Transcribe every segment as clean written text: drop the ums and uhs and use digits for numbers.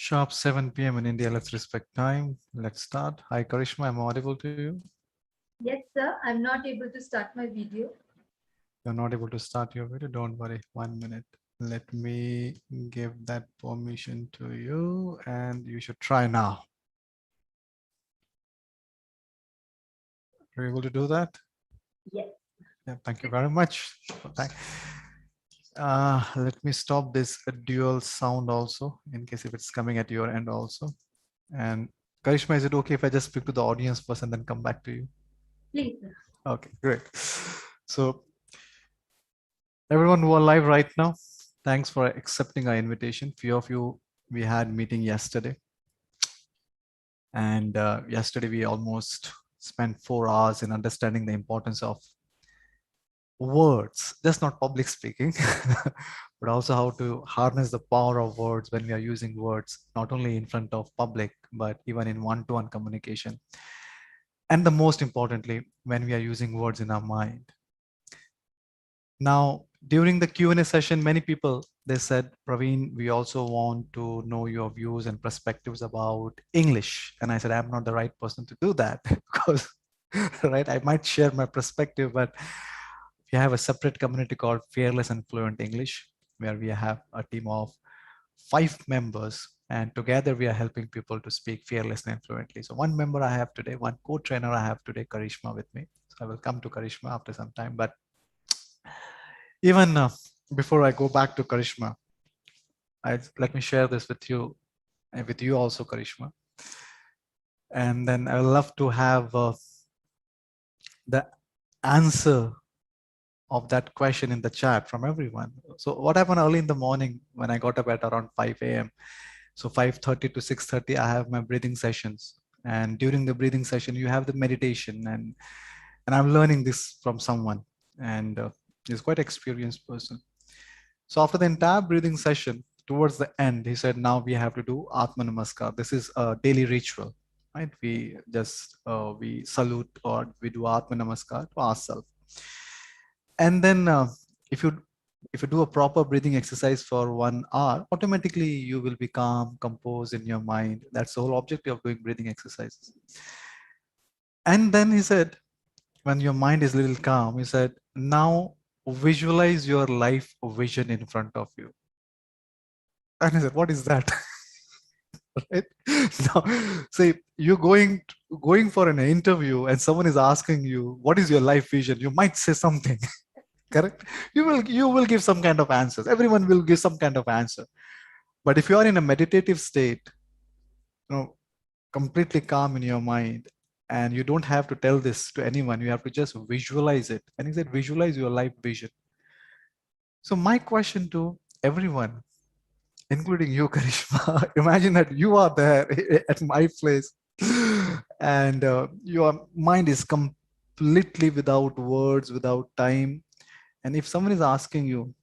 Sharp 7 p.m. in India. Let's respect time. Let's start. Hi, Karishma. I'm audible to you. Yes, sir. I'm not able to start my video. You're not able to start your video. Don't worry. 1 minute. Let me give that permission to you, and you should try now. Are you able to do that? Yes. Yeah. Thank you very much. Let me stop this dual sound also in case if it's coming at your end also. And Karishma, is it okay if I just speak to the audience first and then come back to you? Please, sir. Okay, great. So everyone who are live right now, thanks for accepting our invitation. Few of you, we had meeting yesterday. And yesterday we almost spent 4 hours in understanding the importance of words, just not public speaking, but also how to harness the power of words when we are using words, not only in front of public, but even in one-to-one communication. And the most importantly, when we are using words in our mind. Now, during the Q&A session, many people, they said, Praveen, we also want to know your views and perspectives about English. And I said, I'm not the right person to do that because, right, I might share my perspective, but we have a separate community called Fearless and Fluent English, where we have a team of 5 members. And together we are helping people to speak fearlessly and fluently. So one member I have today, one co-trainer I have today, Karishma with me. So I will come to Karishma after some time, but even before I go back to Karishma, let me share this with you and with you also, Karishma. And then I would love to have the answer of that question in the chat from everyone. So what happened early in the morning when I got up at around 5 a.m. So 5:30 to 6:30, I have my breathing sessions. And during the breathing session, you have the meditation, and I'm learning this from someone, and he's quite experienced person. So after the entire breathing session, towards the end, he said, now we have to do Atma Namaskar. This is a daily ritual, right? We just, we salute or we do Atma Namaskar to ourselves. And then if you if you do a proper breathing exercise for 1 hour, automatically you will be calm, composed in your mind. That's the whole objective of doing breathing exercises. And then he said, when your mind is a little calm, he said, now visualize your life vision in front of you. And I said, what is that? Right? Now, say you're going for an interview and someone is asking you, what is your life vision? You might say something, correct? You will give some kind of answers. Everyone will give some kind of answer. But if you are in a meditative state, completely calm in your mind, and you don't have to tell this to anyone, you have to just visualize it. And he said, visualize your life vision. So my question to everyone, including you, Karishma, imagine that you are there at my place and your mind is completely without words, without time. And if someone is asking you,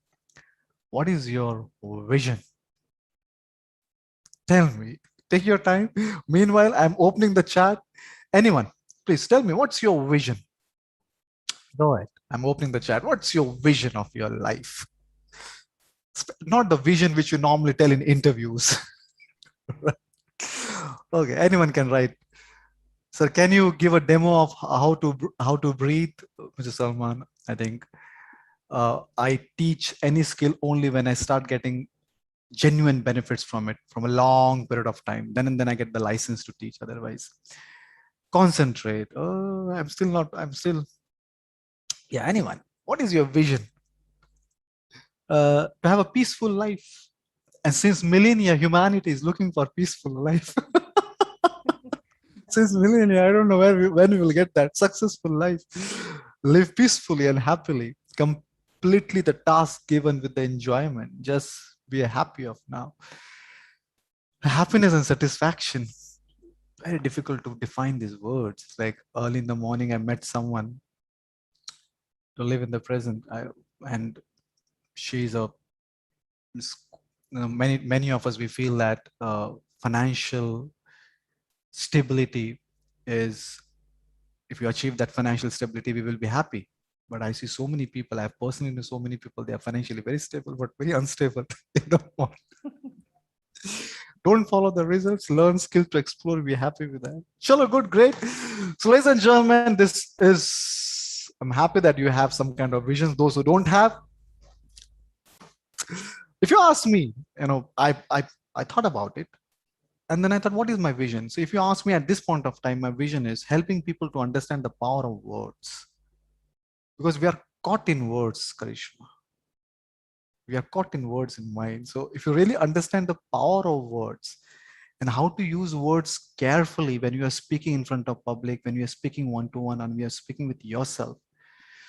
what is your vision? Tell me, take your time. Meanwhile, I'm opening the chat. Anyone, please tell me, what's your vision? Go ahead. I'm opening the chat. What's your vision of your life? Not the vision which you normally tell in interviews. Okay, anyone can write. Sir, can you give a demo of how to breathe, Mr. Salman? I think I teach any skill only when I start getting genuine benefits from it from a long period of time. Then and then I get the license to teach. Otherwise, concentrate. Oh, I'm still not. I'm still. Yeah. Anyone? What is your vision? To have a peaceful life. And since millennia, humanity is looking for peaceful life. Since millennia, I don't know when we will get that successful life. Live peacefully and happily. Completely the task given with the enjoyment. Just be happy of now. Happiness and satisfaction. Very difficult to define these words. Like early in the morning, I met someone to live in the present. And she's a many of us, we feel that financial stability is, if you achieve that financial stability, we will be happy. But I see so many people, I have personally know so many people, they are financially very stable but very unstable. They don't want. Don't follow the results. Learn skill to explore. Be happy with that. Chalo, good, great. So, ladies and gentlemen, this is. I'm happy that you have some kind of visions. Those who don't have, if you ask me, I thought about it, and then I thought, what is my vision? So, if you ask me at this point of time, my vision is helping people to understand the power of words, because we are caught in words, Karishma. We are caught in words in mind. So, if you really understand the power of words and how to use words carefully when you are speaking in front of public, when you are speaking one to one, and we are speaking with yourself.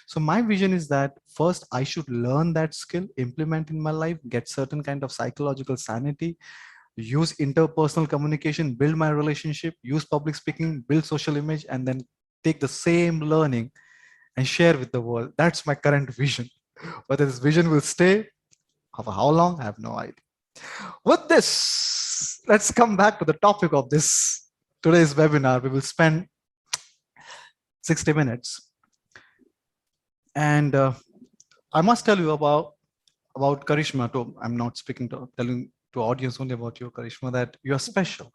So my vision is that first I should learn that skill, implement in my life, get certain kind of psychological sanity, use interpersonal communication, build my relationship, use public speaking, build social image, and then take the same learning and share with the world. That's my current vision. Whether this vision will stay for how long, I have no idea. With this, let's come back to the topic of this today's webinar. We will spend 60 minutes. And I must tell you about Karishma too. I'm not speaking to telling to audience only about you, Karishma, that you are special.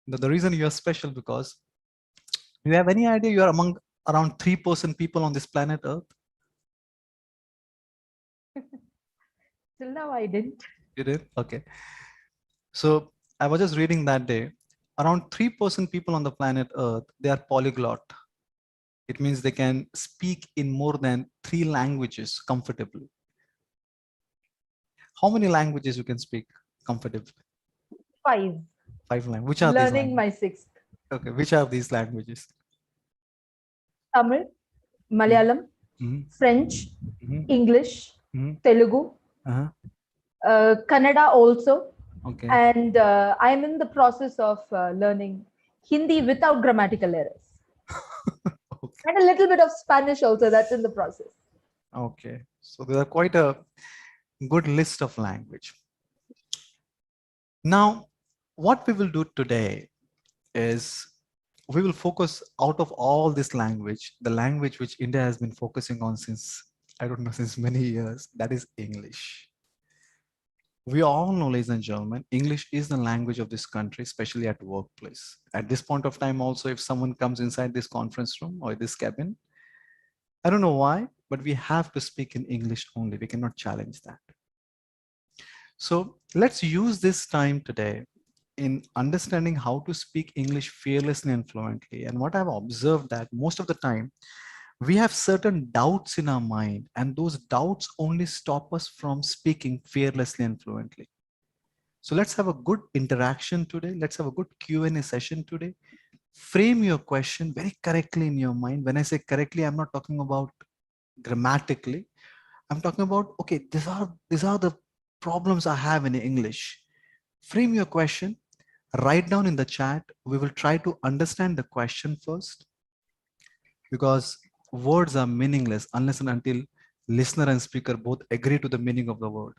The reason you are special because do you have any idea you are among around 3% people on this planet Earth? Till now, I didn't. You did? Okay. So I was just reading that day, around 3% people on the planet Earth, they are polyglot. It means they can speak in more than 3 languages comfortably. How many languages you can speak comfortably? 5. 5 languages. Which are these Learning languages? my 6th. Okay, which are these languages? Tamil, Malayalam, French, English, Telugu, Kannada also. Okay. And I am in the process of learning Hindi without grammatical errors. Okay. And a little bit of Spanish also, that's in the process. Okay. So there are quite a good list of language. Now, what we will do today is we will focus out of all this language, the language which India has been focusing on since, I don't know, since many years, that is English. We all know, ladies and gentlemen, English is the language of this country, especially at workplace. At this point of time also, if someone comes inside this conference room or this cabin, I don't know why, but we have to speak in English only. We cannot challenge that. So let's use this time today in understanding how to speak English fearlessly and fluently. And what I've observed that most of the time, we have certain doubts in our mind, and those doubts only stop us from speaking fearlessly and fluently. So let's have a good interaction today. Let's have a good Q&A session today. Frame your question very correctly in your mind. When I say correctly, I'm not talking about grammatically. I'm talking about, okay, these are the problems I have in English. Frame your question, write down in the chat. We will try to understand the question first, because words are meaningless unless and until listener and speaker both agree to the meaning of the word.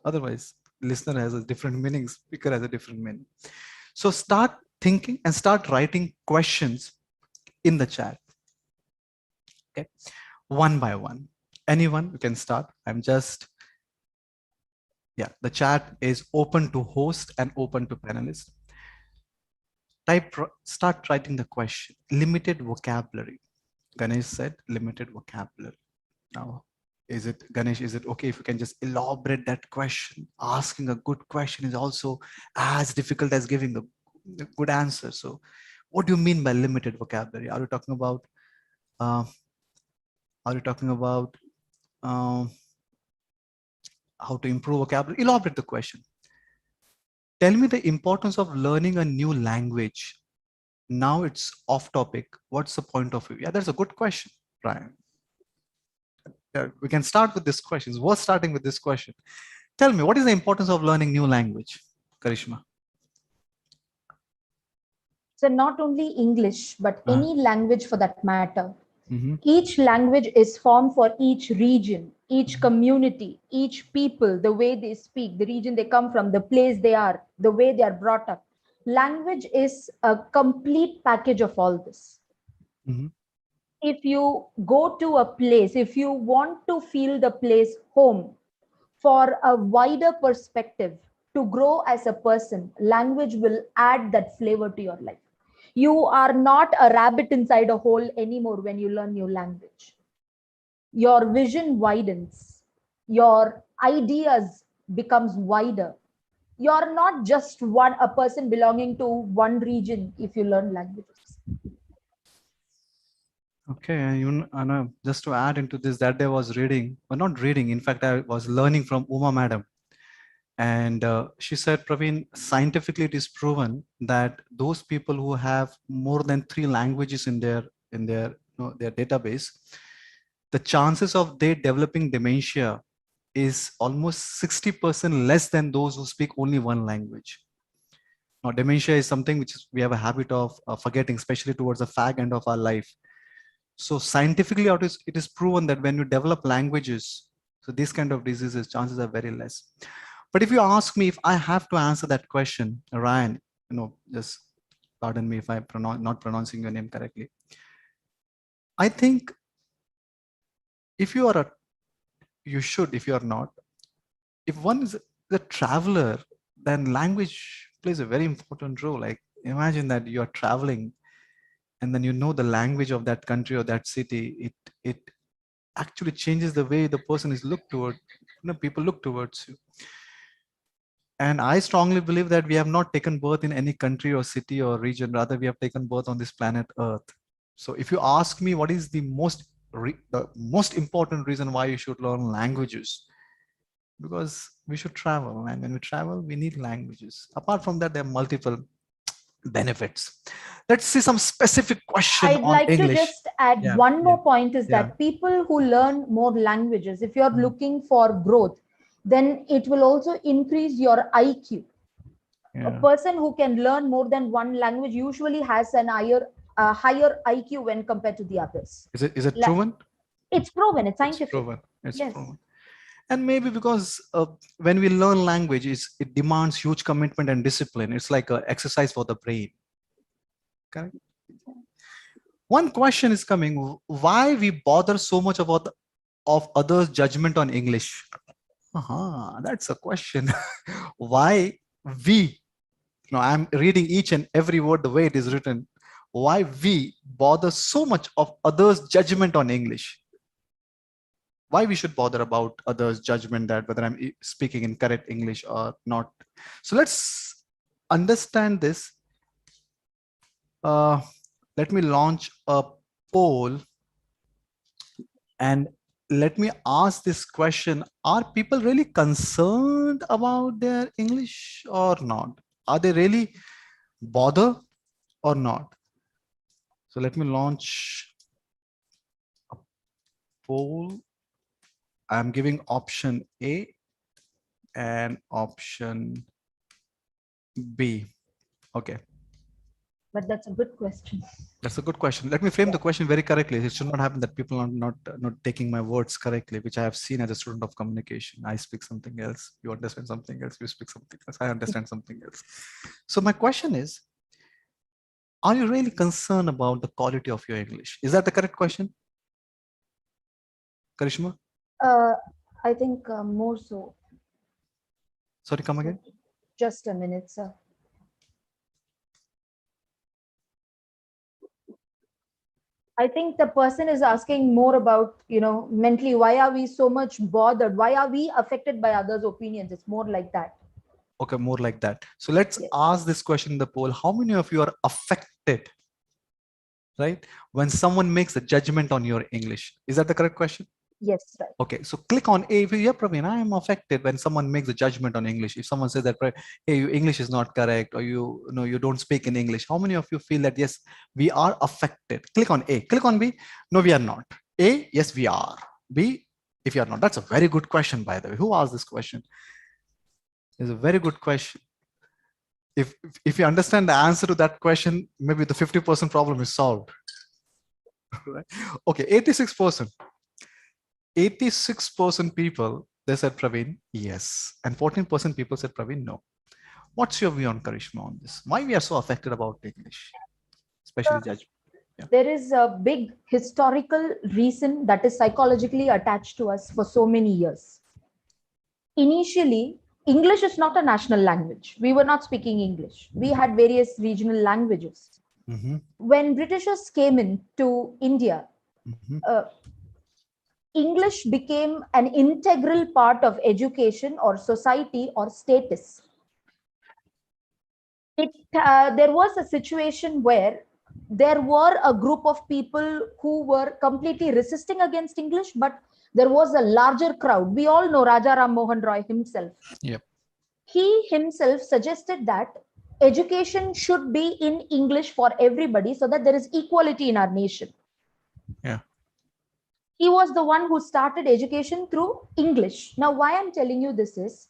Otherwise, listener has a different meaning, speaker has a different meaning. So start thinking and start writing questions in the chat. Okay, one by one. Anyone, you can start. Yeah, the chat is open to host and open to panelists. Start writing the question. Limited vocabulary. Ganesh said limited vocabulary. Now, Ganesh, is it okay if you can just elaborate that question? Asking a good question is also as difficult as giving a good answer. So what do you mean by limited vocabulary? Are you talking about, uh, are you talking about how to improve vocabulary? Elaborate the question. Tell me the importance of learning a new language. Now it's off topic. What's the point of view? Yeah, that's a good question, Brian. Yeah, we can start with this question. It's worth starting with this question. Tell me, what is the importance of learning new language, Karishma? So not only English, but any language for that matter. Mm-hmm. Each language is formed for each region, each community, each people, the way they speak, the region they come from, the place they are, the way they are brought up. Language is a complete package of all this. Mm-hmm. If you go to a place, if you want to feel the place home for a wider perspective, to grow as a person, language will add that flavor to your life. You are not a rabbit inside a hole anymore when you learn new language. Your vision widens, your ideas becomes wider. You're not just a person belonging to one region if you learn languages. Okay, and even just to add into this, that day I was reading, or not reading, in fact, I was learning from Uma Madam. And she said, Praveen, scientifically it is proven that those people who have more than 3 languages in their database, the chances of they developing dementia is almost 60% less than those who speak only one language. Now, dementia is something which we have a habit of forgetting, especially towards the fag end of our life. So scientifically, it is proven that when you develop languages, so these kind of diseases, chances are very less. But if you ask me if I have to answer that question, Ryan, just pardon me if I not pronouncing your name correctly. I think if you are you should, if you are not, if one is a traveler, then language plays a very important role. Like imagine that you are traveling and then you know the language of that country or that city. It actually changes the way the person is looked toward, people look towards you. And I strongly believe that we have not taken birth in any country or city or region, rather we have taken birth on this planet Earth. So if you ask me what is the most important reason why you should learn languages, because we should travel, and when we travel we need languages. Apart from that, there are multiple benefits. Let's see some specific question I'd on like to English. just add one more point is Yeah. that people who learn more languages, if you're Mm. looking for growth, then it will also increase your IQ. A Yeah. person who can learn more than one language usually has higher IQ when compared to the others. Is it proven? It's proven. It's It's scientific. proven. It's Yes. proven. And maybe because when we learn languages, it demands huge commitment and discipline. It's like an exercise for the brain. Correct. One question is coming: why we bother so much about of others' judgment on English? That's a question. Why we? I'm reading each and every word the way it is written. Why we bother so much of others' judgment on English? Why we should bother about others' judgment that whether I'm speaking in correct English or not? So let's understand this. Let me launch a poll and let me ask this question. Are people really concerned about their English or not? Are they really bother or not? So let me launch a poll. I'm giving option A and option B. Okay. But that's a good question. That's a good question. Let me frame the question very correctly. It should not happen that people are not taking my words correctly, which I have seen as a student of communication. I speak something else. You understand something else. You speak something else. I understand something else. So my question is, are you really concerned about the quality of your English? Is that the correct question? Karishma? I think more so. Sorry, come again? Just a minute, sir. I think the person is asking more about, mentally, why are we so much bothered? Why are we affected by others' opinions? It's more like that. Okay, more like that. So let's ask this question in the poll. How many of you are affected, right, when someone makes a judgment on your English? Is that the correct question? Yes, right. Okay, so click on A. Yeah, Praveen, I am affected when someone makes a judgment on English. If someone says that, hey, your English is not correct, or you don't speak in English. How many of you feel that, yes, we are affected? Click on A. Click on B. No, we are not. A, yes, we are. B, if you are not. That's a very good question, by the way. Who asked this question? It's a very good question. If you understand the answer to that question, maybe the 50% problem is solved. Right? Okay, 86%. 86% people, they said, Praveen, yes. And 14% people said, Praveen, no. What's your view on Karishma on this? Why we are so affected about English, especially judgment? Yeah. There is a big historical reason that is psychologically attached to us for so many years. Initially, English is not a national language. We were not speaking English. We had various regional languages. Mm-hmm. When Britishers came into India, Mm-hmm. uh, English became an integral part of education or society or status. There was a situation where there were a group of people who were completely resisting against English, but there was a larger crowd. We all know Raja Ram Mohan Roy himself. Yep. He himself suggested that education should be in English for everybody so that there is equality in our nation. Yeah. He was the one who started education through English. Now, why I'm telling you this is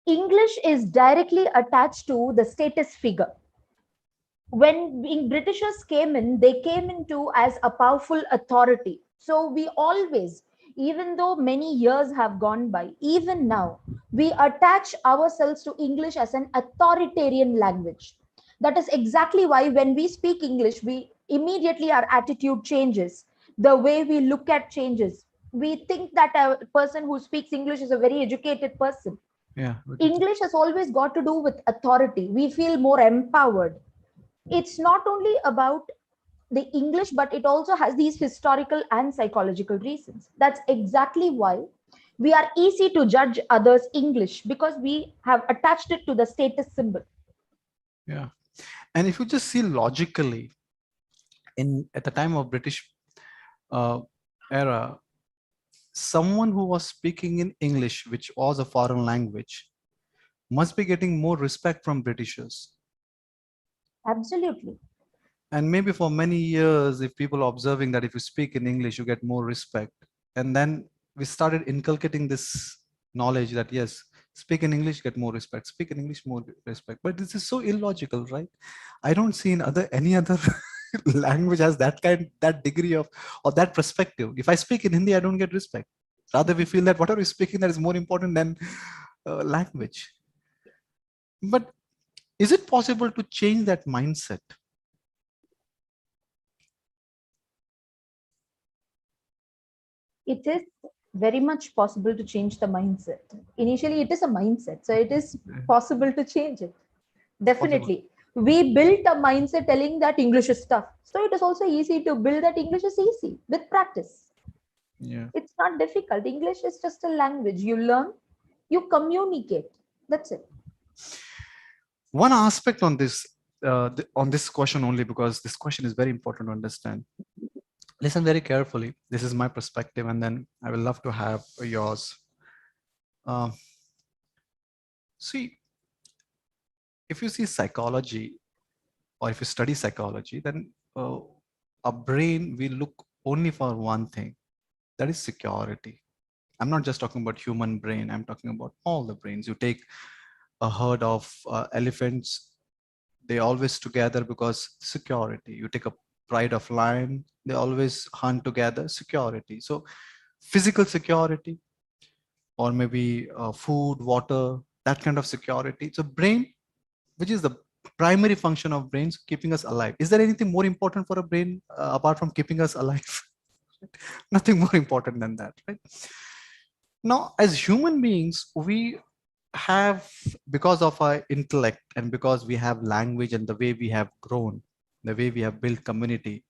English is directly attached to the status figure. When Britishers came in, they came into as a powerful authority. So we always, even though many years have gone by, even now, we attach ourselves to English as an authoritarian language. That is exactly why when we speak English, we immediately our attitude changes. The way we look at changes. We think that a person who speaks English is a very educated person. Yeah. English has always got to do with authority. We feel more empowered. It's not only about the English, but it also has these historical and psychological reasons. That's exactly why we are easy to judge others' English because we have attached it to the status symbol. Yeah. And if you just see logically, in at the time of British uh, era, someone who was speaking in English, which was a foreign language, must be getting more respect from Britishers. Absolutely. And maybe for many years, if people are observing that if you speak in English, you get more respect. And then we started inculcating this knowledge that yes, speak in English, get more respect. Speak in English, more respect. But this is so illogical, right? I don't see in any other language has that degree of or that perspective. If I speak in Hindi, I don't get respect. Rather, we feel that whatever we're speaking that is more important than language. But is it possible to change that mindset? It is very much possible to change the mindset. Initially, it is a mindset, so it is possible to change it. It's possible. Definitely. We built a mindset telling that English is tough. So it is also easy to build that English is easy with practice. Yeah. It's not difficult. English is just a language. You learn, you communicate. That's it. One aspect on this question only, because this question is very important to understand. Listen very carefully. This is my perspective, and then I will love to have yours. Uh, see, if you see psychology, or if you study psychology, then a brain will look only for one thing, that is security. I'm not just talking about human brain. I'm talking about all the brains. You take a herd of elephants, they always together because security. You take a pride of lion, they always hunt together, security. So physical security, or maybe food, water, that kind of security. So brain, which is the primary function of brains, keeping us alive. Is there anything more important for a brain apart from keeping us alive? Nothing more important than that, right? Now, as human beings, we have, because of our intellect and because we have language and the way we have grown, the way we have built community,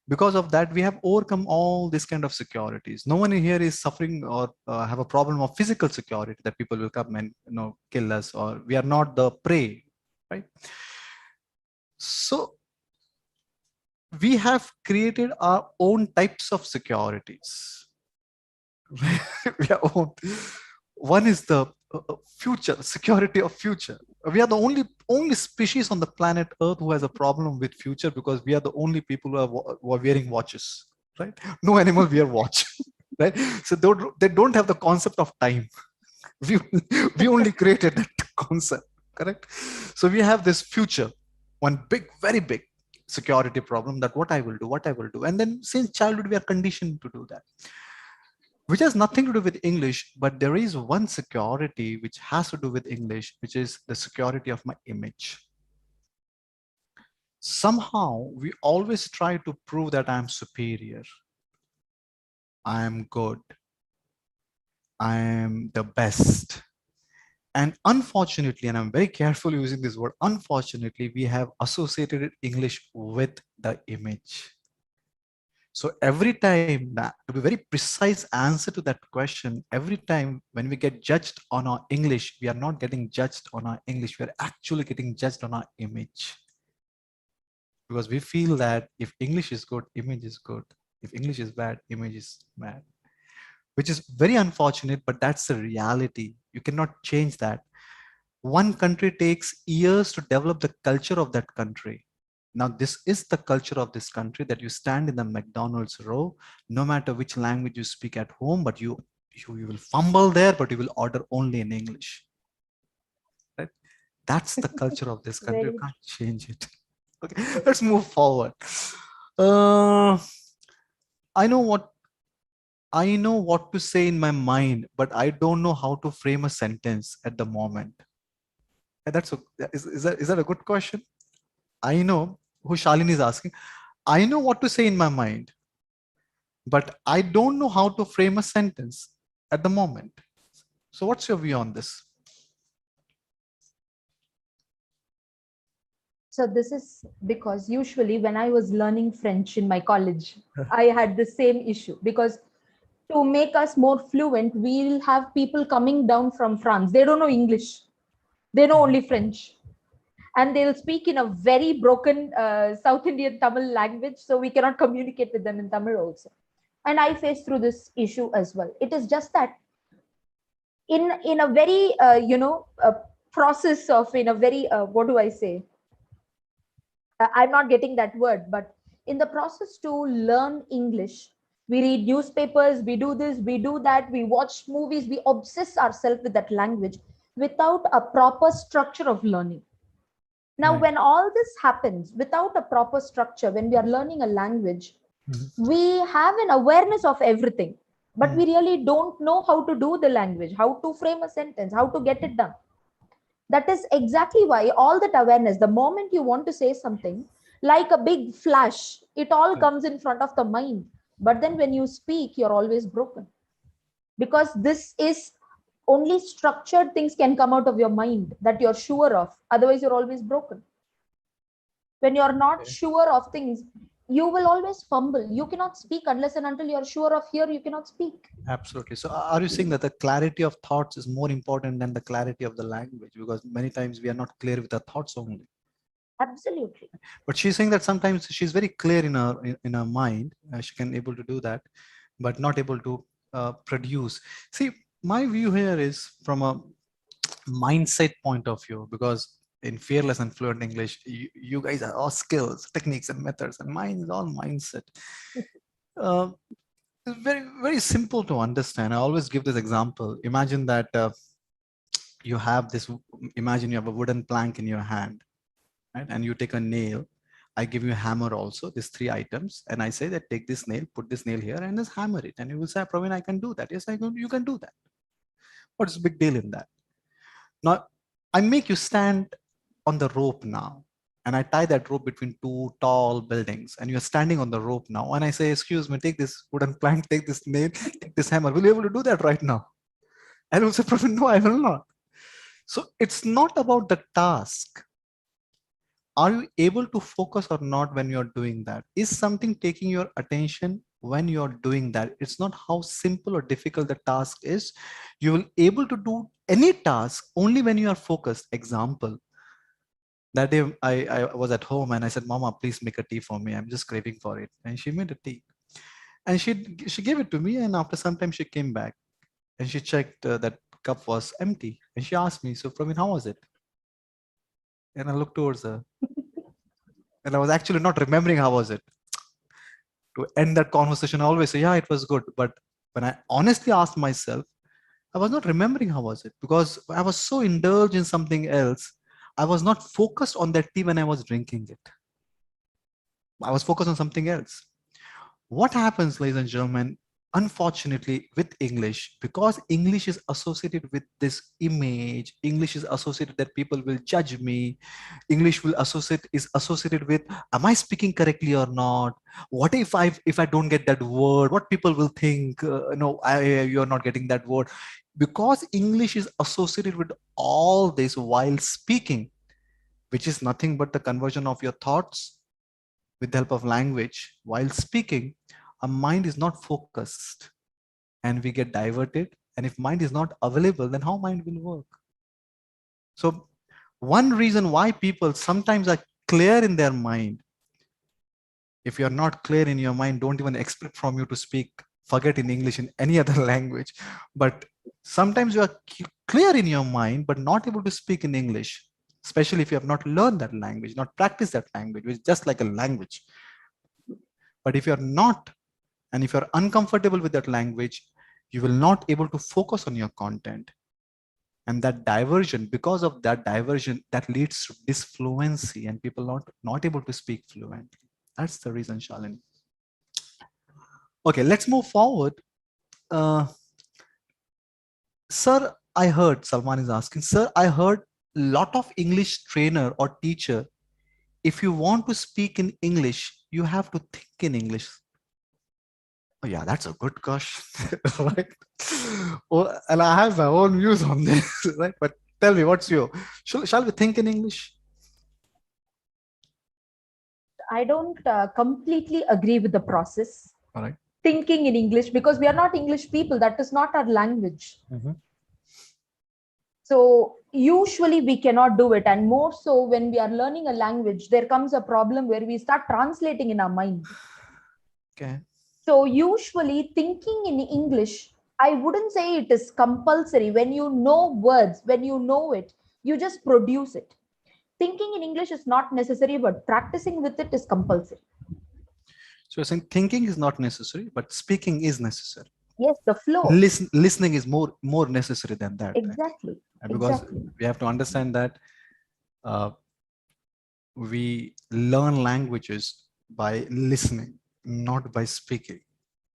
because of that we have overcome all this kind of securities. No one in here is suffering or have a problem of physical security, that people will come and kill us, or we are not the prey, right? So we have created our own types of securities. We are own. One is the future security of future. We are the only species on the planet Earth who has a problem with future, because we are the only people who are wearing watches, right? No animal wear watch, right? So they don't have the concept of time. We we only created that concept, correct? So we have this future, one big, very big security problem, that what I will do, what I will do, and then since childhood we are conditioned to do that, which has nothing to do with English, but there is one security which has to do with English, which is the security of my image. Somehow we always try to prove that I'm superior, I am good, I am the best. And unfortunately, and I'm very careful using this word, unfortunately, we have associated English with the image. So every time, that to be very precise answer to that question, every time when we get judged on our English, we are not getting judged on our English. We are actually getting judged on our image. Because we feel that if English is good, image is good. If English is bad, image is bad. Which is very unfortunate, but that's the reality. You cannot change that. One country takes years to develop the culture of that country. Now, this is the culture of this country, that you stand in the McDonald's row, no matter which language you speak at home, but you will fumble there, but you will order only in English. Right? That's the culture of this country. You Very can't change it. Okay, let's move forward. Uh, I know what to say in my mind, but I don't know how to frame a sentence at the moment. That's a, is that a good question? I know who Shalini is asking. I know what to say in my mind, but I don't know how to frame a sentence at the moment. So what's your view on this? So this is because usually when I was learning French in my college, I had the same issue because to make us more fluent, we'll have people coming down from France. They don't know English. They know only French. And they'll speak in a very broken South Indian Tamil language. So we cannot communicate with them in Tamil also. And I faced through this issue as well. It is just that in a very, process of, in a very, what do I say? I'm not getting that word, but in the process to learn English, we read newspapers, we do this, we do that, we watch movies, we obsess ourselves with that language without a proper structure of learning. Now, Right. when all this happens without a proper structure, when we are learning a language, we have an awareness of everything, but we really don't know how to do the language, how to frame a sentence, how to get it done. That is exactly why all that awareness, the moment you want to say something, like a big flash, it all comes in front of the mind. But then when you speak, you're always broken. Because this is only structured things can come out of your mind that you're sure of. Otherwise, you're always broken. When you're not sure of things, you will always fumble. You cannot speak unless and until you're sure of here, you cannot speak. Absolutely. So are you saying that the clarity of thoughts is more important than the clarity of the language? Because many times we are not clear with our thoughts only. Absolutely. But she's saying that sometimes she's very clear in her mind. She can able to do that, but not able to produce. See, my view here is from a mindset point of view, because in Fearless and Fluent English, you guys are all skills, techniques, and methods, and mine is all mindset. Uh, it's very simple to understand. I always give this example. Imagine that you have this. Imagine you have a wooden plank in your hand, right? And you take a nail. I give you a hammer also. These three items, and I say that take this nail, put this nail here, and just hammer it. And you will say, Praveen, I can do that. Yes, I can. You can do that. What's the big deal in that? Now, I make you stand on the rope now, and I tie that rope between two tall buildings, and you're standing on the rope now. And I say, excuse me, take this wooden plank, take this nail, take this hammer. Will you able to do that right now? And you will say, Prophet, no, I will not. So it's not about the task. Are you able to focus or not when you're doing that? Is something taking your attention when you're doing that? It's not how simple or difficult the task is. You will able to do any task only when you are focused. Example, that day I was at home and I said, Mama, please make a tea for me. I'm just craving for it. And she made a tea. And she gave it to me. And after some time, she came back and she checked that cup was empty. And she asked me, so Praveen, how was it? And I looked towards her. And I was actually not remembering how was it. To end that conversation, I always say, yeah, it was good. But when I honestly asked myself, I was not remembering how was it, because I was so indulged in something else. I was not focused on that tea when I was drinking it. I was focused on something else. What happens, ladies and gentlemen, unfortunately with English, because English is associated with this image, English is associated that people will judge me, English will is associated with, am I speaking correctly or not? What if I don't get that word? What people will think? No, you're not getting that word. Because English is associated with all this while speaking, which is nothing but the conversion of your thoughts with the help of language. While speaking, our mind is not focused and we get diverted. And if mind is not available, then how mind will work? So one reason why people sometimes are clear in their mind, if you're not clear in your mind, don't even expect from you to speak, forget in English, in any other language. But sometimes you are clear in your mind, but not able to speak in English, especially if you have not learned that language, not practiced that language, which is just like a language. But if you're not, and if you're uncomfortable with that language, you will not able to focus on your content. And that diversion, because of that diversion, that leads to disfluency and people not able to speak fluently. That's the reason, Shalini. Okay, let's move forward. uh, Sir, I heard, Salman is asking, sir, I heard lot of English trainer or teacher, if you want to speak in English, you have to think in English. Oh, yeah, that's a good question, right? Well, and I have my own views on this, right? But tell me, what's your, shall we think in English? I don't completely agree with the process. All right. Thinking in English, because we are not English people. That is not our language. So usually we cannot do it. And more so when we are learning a language, there comes a problem where we start translating in our mind. Okay. So usually thinking in English, I wouldn't say it is compulsory. When you know words, when you know it, you just produce it. Thinking in English is not necessary, but practicing with it is compulsory. So you're saying thinking is not necessary, but speaking is necessary. Yes, the flow. Listening is more necessary than that. Exactly. Right? Because Exactly. we have to understand that we learn languages by listening, not by speaking.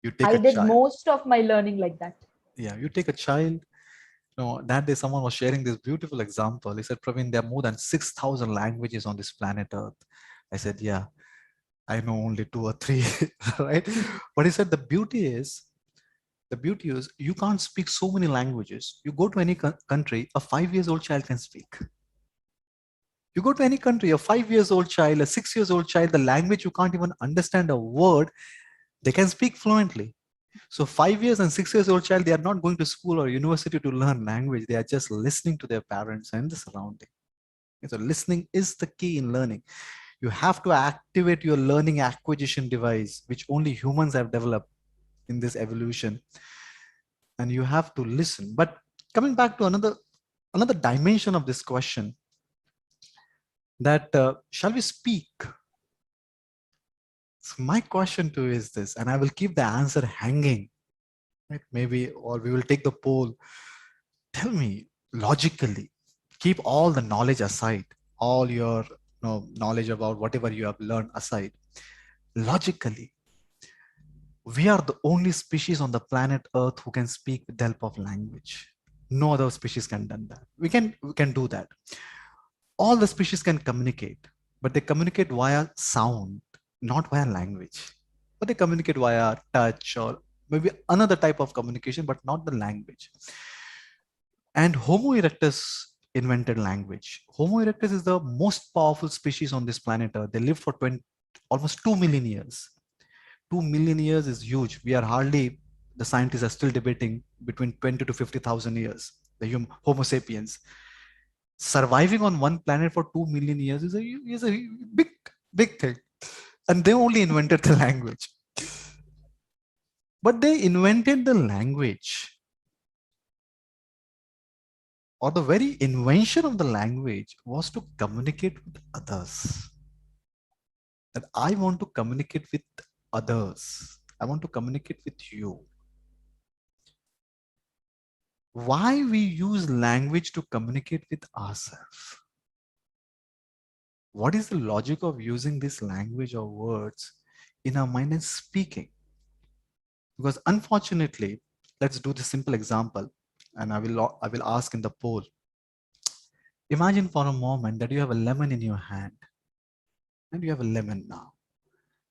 You take I a did child. most of my learning like that. Yeah, you take a child. No, that day someone was sharing this beautiful example. He said, Praveen, there are more than 6,000 languages on this planet Earth. I said, yeah, I know only two or three, right? But he said the beauty is you can't speak so many languages. You go to any country, a 5 years old child can speak. You go to any country, a 5 years old child, a 6 years old child, the language you can't even understand a word, they can speak fluently. So 5 years and 6 years old child, they are not going to school or university to learn language. They are just listening to their parents and the surrounding. So listening is the key in learning. You have to activate your learning acquisition device, which only humans have developed in this evolution. And you have to listen. But coming back to another dimension of this question, that shall we speak? So my question to you is this, and I will keep the answer hanging, right? Maybe, or we will take the poll. Tell me logically, keep all the knowledge aside, all your knowledge about whatever you have learned aside. Logically, we are the only species on the planet Earth who can speak with the help of language. No other species can do that. We can do that. All the species can communicate, but they communicate via sound, not via language. But they communicate via touch or maybe another type of communication, but not the language. And Homo erectus invented language. Homo erectus is the most powerful species on this planet Earth. They lived for almost 2 million years. 2 million years is huge. We are hardly, the scientists are still debating between 20 to 50,000 years. The Homo sapiens surviving on one planet for 2 million years is a big thing. And they only invented the language. But they invented the language, or the very invention of the language was to communicate with others. That I want to communicate with others. I want to communicate with you. Why we use language to communicate with ourselves? What is the logic of using this language or words in our mind and speaking? Because unfortunately, let's do the simple example, and I will ask in the poll. Imagine for a moment that you have a lemon in your hand, and you have a lemon now,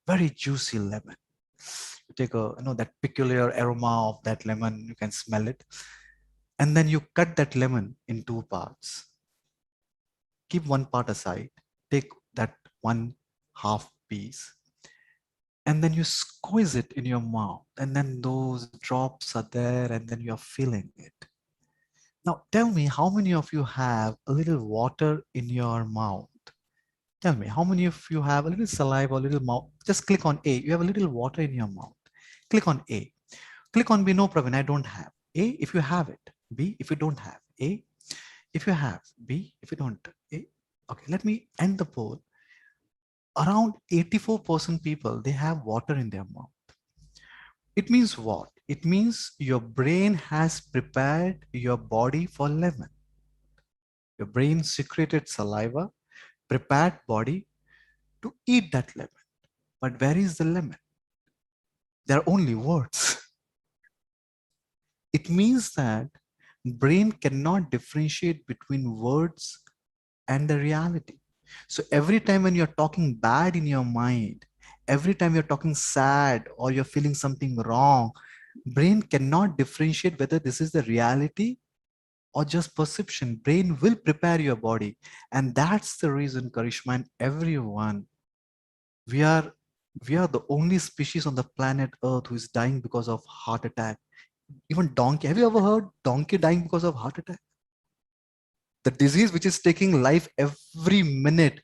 very juicy lemon. You take that peculiar aroma of that lemon, you can smell it. And then you cut that lemon in two parts. Keep one part aside. Take that one half piece. And then you squeeze it in your mouth. And then those drops are there, and then you're feeling it. Now, tell me, how many of you have a little water in your mouth? Tell me, how many of you have a little saliva, a little mouth? Just click on A. You have a little water in your mouth. Click on A. Click on B. No, Praveen, I don't have. A, if you have it. B, if you don't have. A, if you have. B, if you don't. A. Okay, let me end the poll. Around 84% people, they have water in their mouth. It means what? It means your brain has prepared your body for lemon. Your brain secreted saliva, prepared body to eat that lemon. But where is the lemon? There are only words. It means that brain cannot differentiate between words and the reality. So every time when you're talking bad in your mind, every time you're talking sad or you're feeling something wrong, brain cannot differentiate whether this is the reality or just perception. Brain will prepare your body. And that's the reason, Karishma, and everyone, we are we are the only species on the planet Earth who is dying because of heart attack. Even donkey. Have you ever heard donkey dying because of heart attack? The disease which is taking life every minute.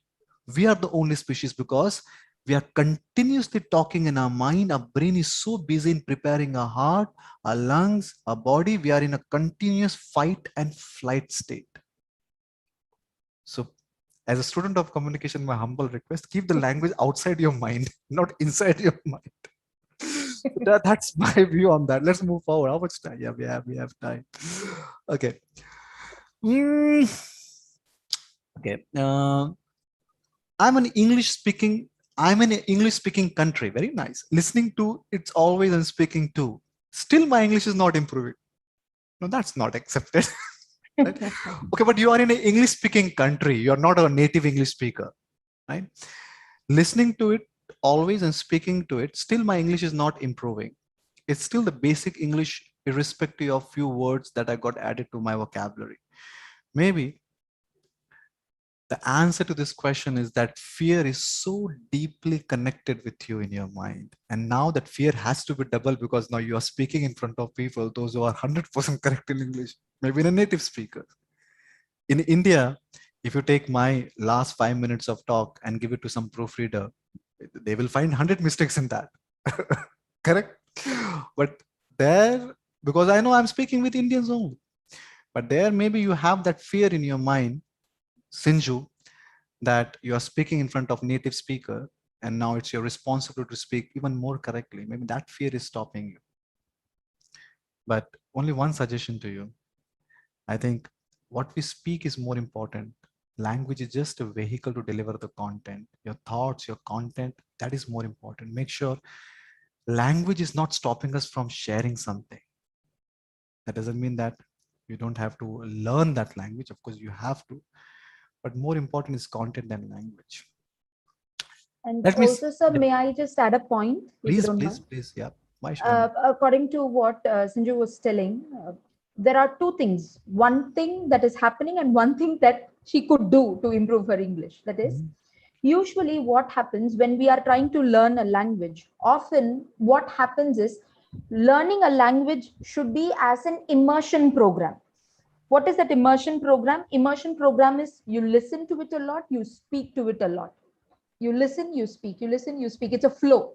We are the only species because we are continuously talking in our mind. Our brain is so busy in preparing our heart, our lungs, our body. We are in a continuous fight and flight state. So as a student of communication, my humble request, keep the language outside your mind, not inside your mind. That's my view on that. Let's move forward. How much time? Yeah, we have time. Okay. Mm, okay. I'm in an English speaking country. Very nice. Listening to, it's always and speaking to. Still my English is not improving. No, that's not accepted. Right? Okay, but you are in an English speaking country. You're not a native English speaker, right? Listening to it always and speaking to it, still my English is not improving. It's still the basic English, irrespective of few words that I got added to my vocabulary. Maybe the answer to this question is that fear is so deeply connected with you in your mind. And now that fear has to be double because now you are speaking in front of people, those who are 100% correct in English, maybe in a native speaker. In India, if you take my last 5 minutes of talk and give it to some proofreader, they will find 100 mistakes in that. Correct? But there, because I know I'm speaking with Indians only, but there maybe you have that fear in your mind, Sinju, that you are speaking in front of native speaker, and now it's your responsibility to speak even more correctly. Maybe that fear is stopping you. But only one suggestion to you. I think what we speak is more important. Language is just a vehicle to deliver the content. Your thoughts, your content, that is more important. Make sure language is not stopping us from sharing something. That doesn't mean that you don't have to learn that language. Of course, you have to. But more important is content than language. And Let me, also, sir, yeah, may I just add a point, if you please, don't please, mind? please. Yeah. Why should I not? According to what Sinju was telling, there are two things. One thing that is happening and one thing that she could do to improve her English. That is, Mhm. usually what happens when we are trying to learn a language, often what happens is learning a language should be as an immersion program. What is that immersion program? Immersion program is you listen to it a lot, you speak to it a lot. You listen, you speak, you listen, you speak. It's a flow.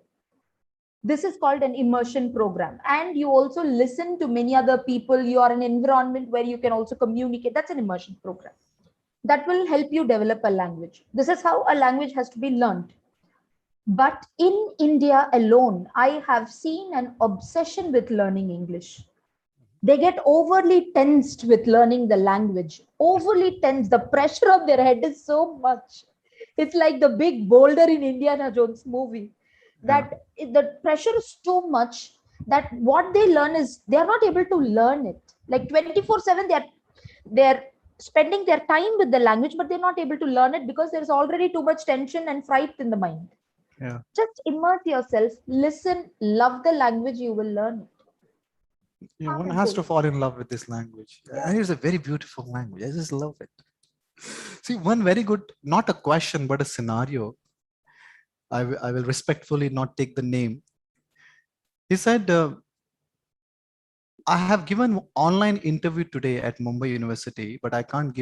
This is called an immersion program. And you also listen to many other people. You are in an environment where you can also communicate. That's an immersion program. That will help you develop a language. This is how a language has to be learned. But in India alone, I have seen an obsession with learning English. They get overly tensed with learning the language, overly tense. The pressure on their head is so much. It's like the big boulder in Indiana Jones movie, Yeah. that the pressure is too much that what they learn is they are not able to learn it. Like 24/7, they're spending their time with the language, but they're not able to learn it because there's already too much tension and fright in the mind. Yeah. Just immerse yourself, listen, love the language, you will learn it. One has to fall in love with this language. And it's a very beautiful language. I just love it. See, one very good, not a question, but a scenario. I will respectfully not take the name. He said, I have given online interview today at Mumbai University, but I can't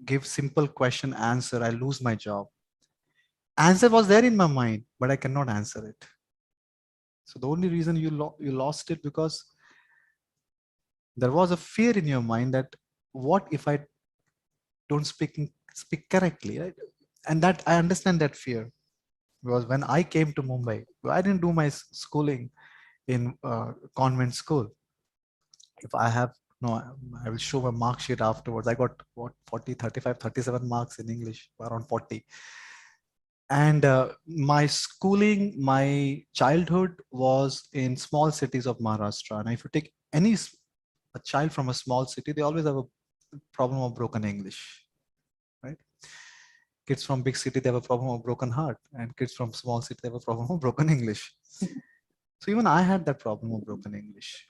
give simple question answer. I lose my job. Answer was there in my mind, but I cannot answer it. So the only reason you lost it because there was a fear in your mind that what if I don't speak correctly, right? And that I understand that fear because when I came to Mumbai, I didn't do my schooling in convent school. If I have no, I will show my mark sheet afterwards. I got what 40, 35, 37 marks in English, around 40. And my schooling, my childhood was in small cities of Maharashtra. And if you take a child from a small city, they always have a problem of broken English, right? Kids from big city, they have a problem of broken heart, and kids from small city, they have a problem of broken English. So even I had that problem of broken English.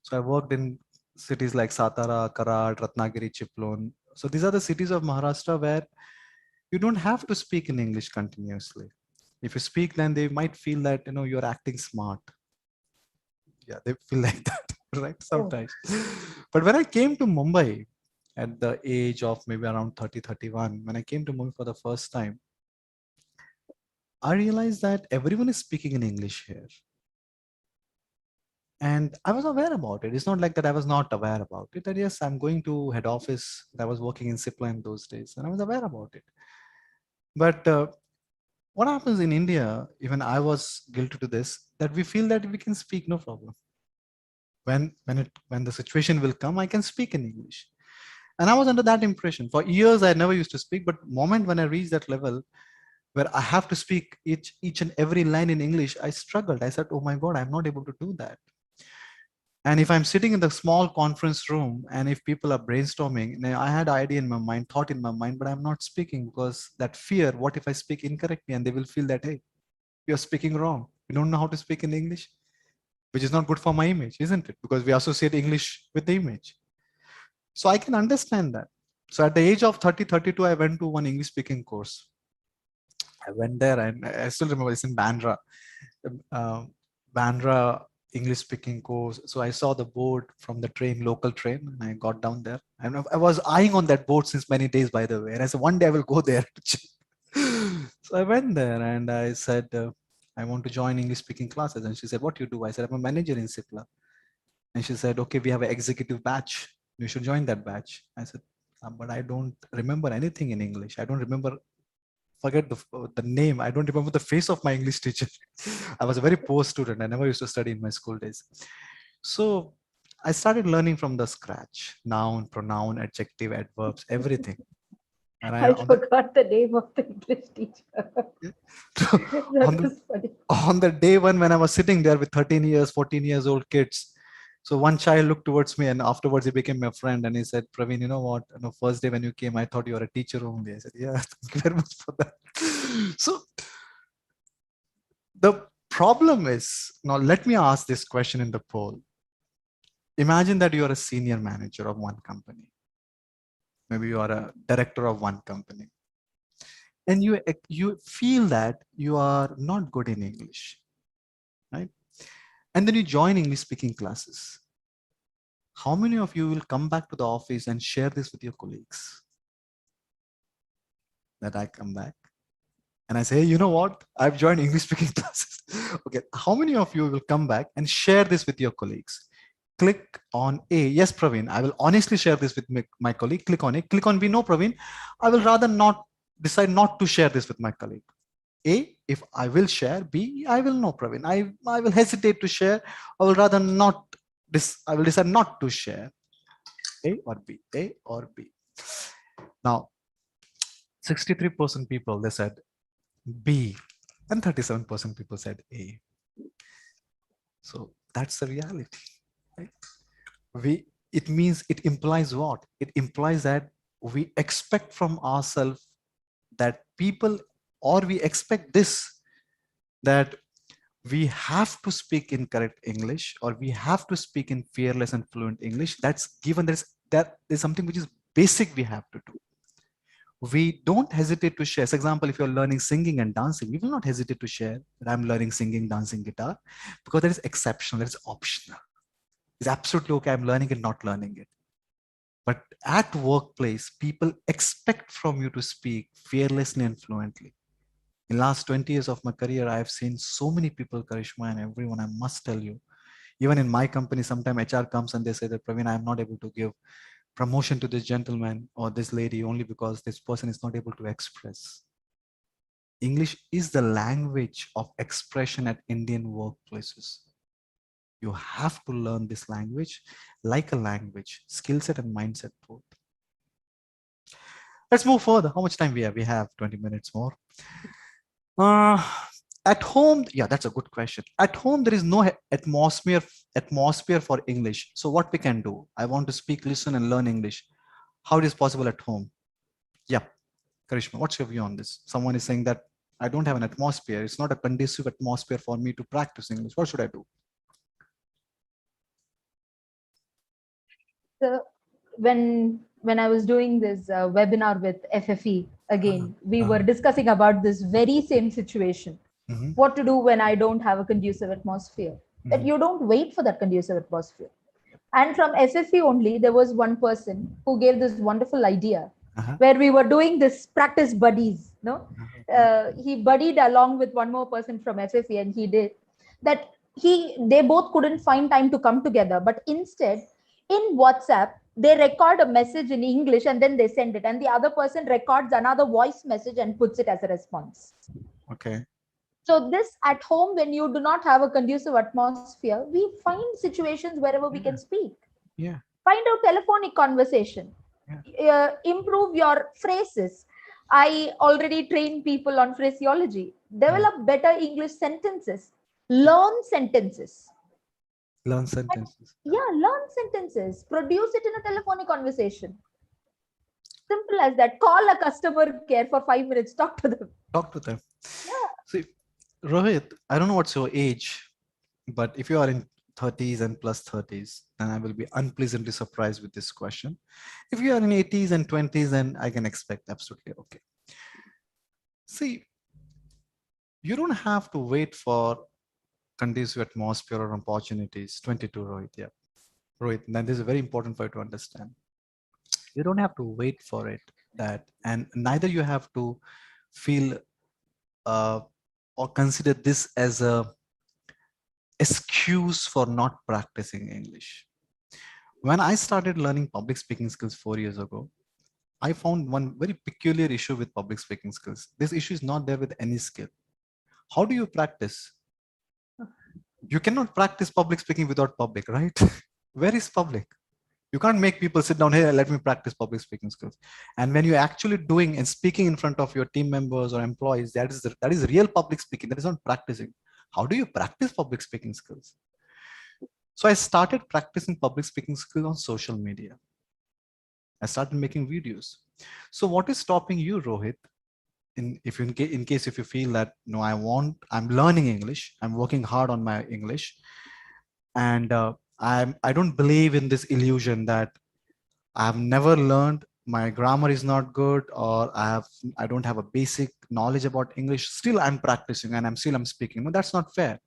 So I worked in cities like Satara, Karad, Ratnagiri, Chiplon. So these are the cities of Maharashtra where you don't have to speak in English continuously. If you speak, then they might feel that you're acting smart. Yeah, they feel like that, right? Sometimes. But when I came to Mumbai at the age of maybe around 30, 31, when I came to Mumbai for the first time, I realized that everyone is speaking in English here. And I was aware about it. It's not like that I was not aware about it. And yes, I'm going to head office. I was working in Cipla in those days, and I was aware about it. But what happens in India, even I was guilty to this, that we feel that we can speak no problem. When the situation will come, I can speak in English. And I was under that impression. For years, I never used to speak. But moment when I reached that level where I have to speak each and every line in English, I struggled. I said, oh my God, I'm not able to do that. And if I'm sitting in the small conference room and if people are brainstorming, now I had idea in my mind, thought in my mind, but I'm not speaking because that fear, what if I speak incorrectly? And they will feel that, hey, you're speaking wrong. You don't know how to speak in English, which is not good for my image, isn't it? Because we associate English with the image. So I can understand that. So at the age of 30, 32, I went to one English speaking course. I went there and I still remember it's in Bandra. Uh, Bandra English speaking course. So I saw the board from the train, local train, and I got down there. And I was eyeing on that board since many days, by the way. And I said, one day I will go there. So I went there and I said, I want to join English speaking classes. And she said, what you do? I said, I'm a manager in Cipla. And she said, okay, we have an executive batch. You should join that batch. I said, but I don't remember anything in English. I don't remember, forget the name. I don't remember the face of my English teacher. I was a very poor student. I never used to study in my school days. So I started learning from the scratch, noun, pronoun, adjective, adverbs, everything. And I forgot the name of the English teacher. On the day one, when I was sitting there with 13 years, 14 years old kids, so one child looked towards me and afterwards he became my friend and he said, Praveen, you know what? First day when you came, I thought you were a teacher only. I said, yeah, thank you very much for that. So the problem is, now let me ask this question in the poll. Imagine that you are a senior manager of one company. Maybe you are a director of one company. And you feel that you are not good in English, right? And then you join English speaking classes. How many of you will come back to the office and share this with your colleagues? That I come back and I say, hey, you know what? I've joined English speaking classes. Okay. How many of you will come back and share this with your colleagues? Click on A. Yes, Praveen, I will honestly share this with my colleague. Click on A. Click on B. No, Praveen, I will rather not decide not to share this with my colleague. A, if I will share. B, I will know, Praveen. I will hesitate to share. I will rather not. I will decide not to share. A or B. A or B. Now, 63% people, they said B, and 37% people said A. So that's the reality. Right? It implies what? It implies that we expect from ourselves that people, or we expect this, that we have to speak in correct English, or we have to speak in fearless and fluent English. That's given. That is something which is basic we have to do. We don't hesitate to share. For example, if you're learning singing and dancing, we will not hesitate to share that I'm learning singing, dancing, guitar, because that is exceptional, that is optional. It's absolutely okay. I'm learning it, not learning it. But at workplace, people expect from you to speak fearlessly and fluently. In last 20 years of my career, I have seen so many people, Karishma and everyone, I must tell you, even in my company, sometimes HR comes and they say that, Praveen, I'm not able to give promotion to this gentleman or this lady only because this person is not able to express. English is the language of expression at Indian workplaces. You have to learn this language like a language, skill set and mindset both. Let's move further. How much time we have? We have 20 minutes more. Uh, at home, yeah, that's a good question. At home, there is no atmosphere for English. So what we can do? I want to speak, listen, and learn English. How it is possible at home? Yeah, Karishma, what's your view on this? Someone is saying that I don't have an atmosphere. It's not a conducive atmosphere for me to practice English. What should I do? So when I was doing this webinar with FFE, again, we were discussing about this very same situation. What to do when I don't have a conducive atmosphere? That you don't wait for that conducive atmosphere. And from FFE only, there was one person who gave this wonderful idea where we were doing this practice buddies. No, he buddied along with one more person from FFE, and he did that. They both couldn't find time to come together, but instead, in WhatsApp, they record a message in English and then they send it, and the other person records another voice message and puts it as a response. Okay. So this at home, when you do not have a conducive atmosphere, we find situations wherever we can speak. Yeah. Find out telephonic conversation. Yeah. Improve your phrases. I already train people on phraseology. Develop better English sentences. Learn sentences. Learn sentences. Yeah, learn sentences. Produce it in a telephonic conversation. Simple as that. Call a customer care for 5 minutes. Talk to them. Talk to them. Yeah. See, Rohit, I don't know what's your age, but if you are in 30s and plus 30s, then I will be unpleasantly surprised with this question. If you are in 80s and 20s, then I can expect absolutely okay. See, you don't have to wait for conducive atmosphere or opportunities. 22, Rohit. Yeah. Rohit, and this is very important for you to understand. You don't have to wait for it, that, and neither you have to feel or consider this as a excuse for not practicing English. When I started learning public speaking skills 4 years ago, I found one very peculiar issue with public speaking skills. This issue is not there with any skill. How do you practice? You cannot practice public speaking without public, right? Where is public? You can't make people sit down here, let me practice public speaking skills. And when you're actually doing and speaking in front of your team members or employees, that is real public speaking. That is not practicing. How do you practice public speaking skills? So I started practicing public speaking skills on social media. I started making videos. So what is stopping you, Rohit? In case if you feel that no, I'm learning English, I'm working hard on my English, and I don't believe in this illusion that I've never learned, my grammar is not good, or I don't have a basic knowledge about English. Still, I'm practicing and I'm speaking. No, that's not fair.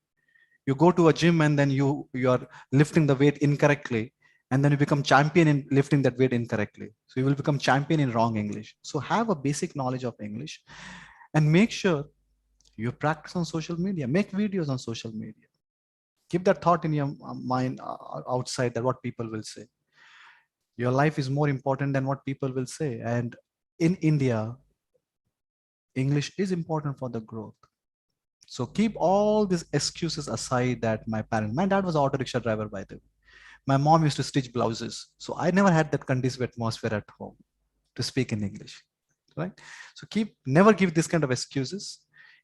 You go to a gym and then you're lifting the weight incorrectly, and then you become champion in lifting that weight incorrectly. So you will become champion in wrong English. So have a basic knowledge of English, and make sure you practice on social media. Make videos on social media. Keep that thought in your mind outside that what people will say. Your life is more important than what people will say. And in India, English is important for the growth. So keep all these excuses aside that my dad was an auto rickshaw driver, by the way. My mom used to stitch blouses. So I never had that conducive atmosphere at home to speak in English, right? So never give this kind of excuses.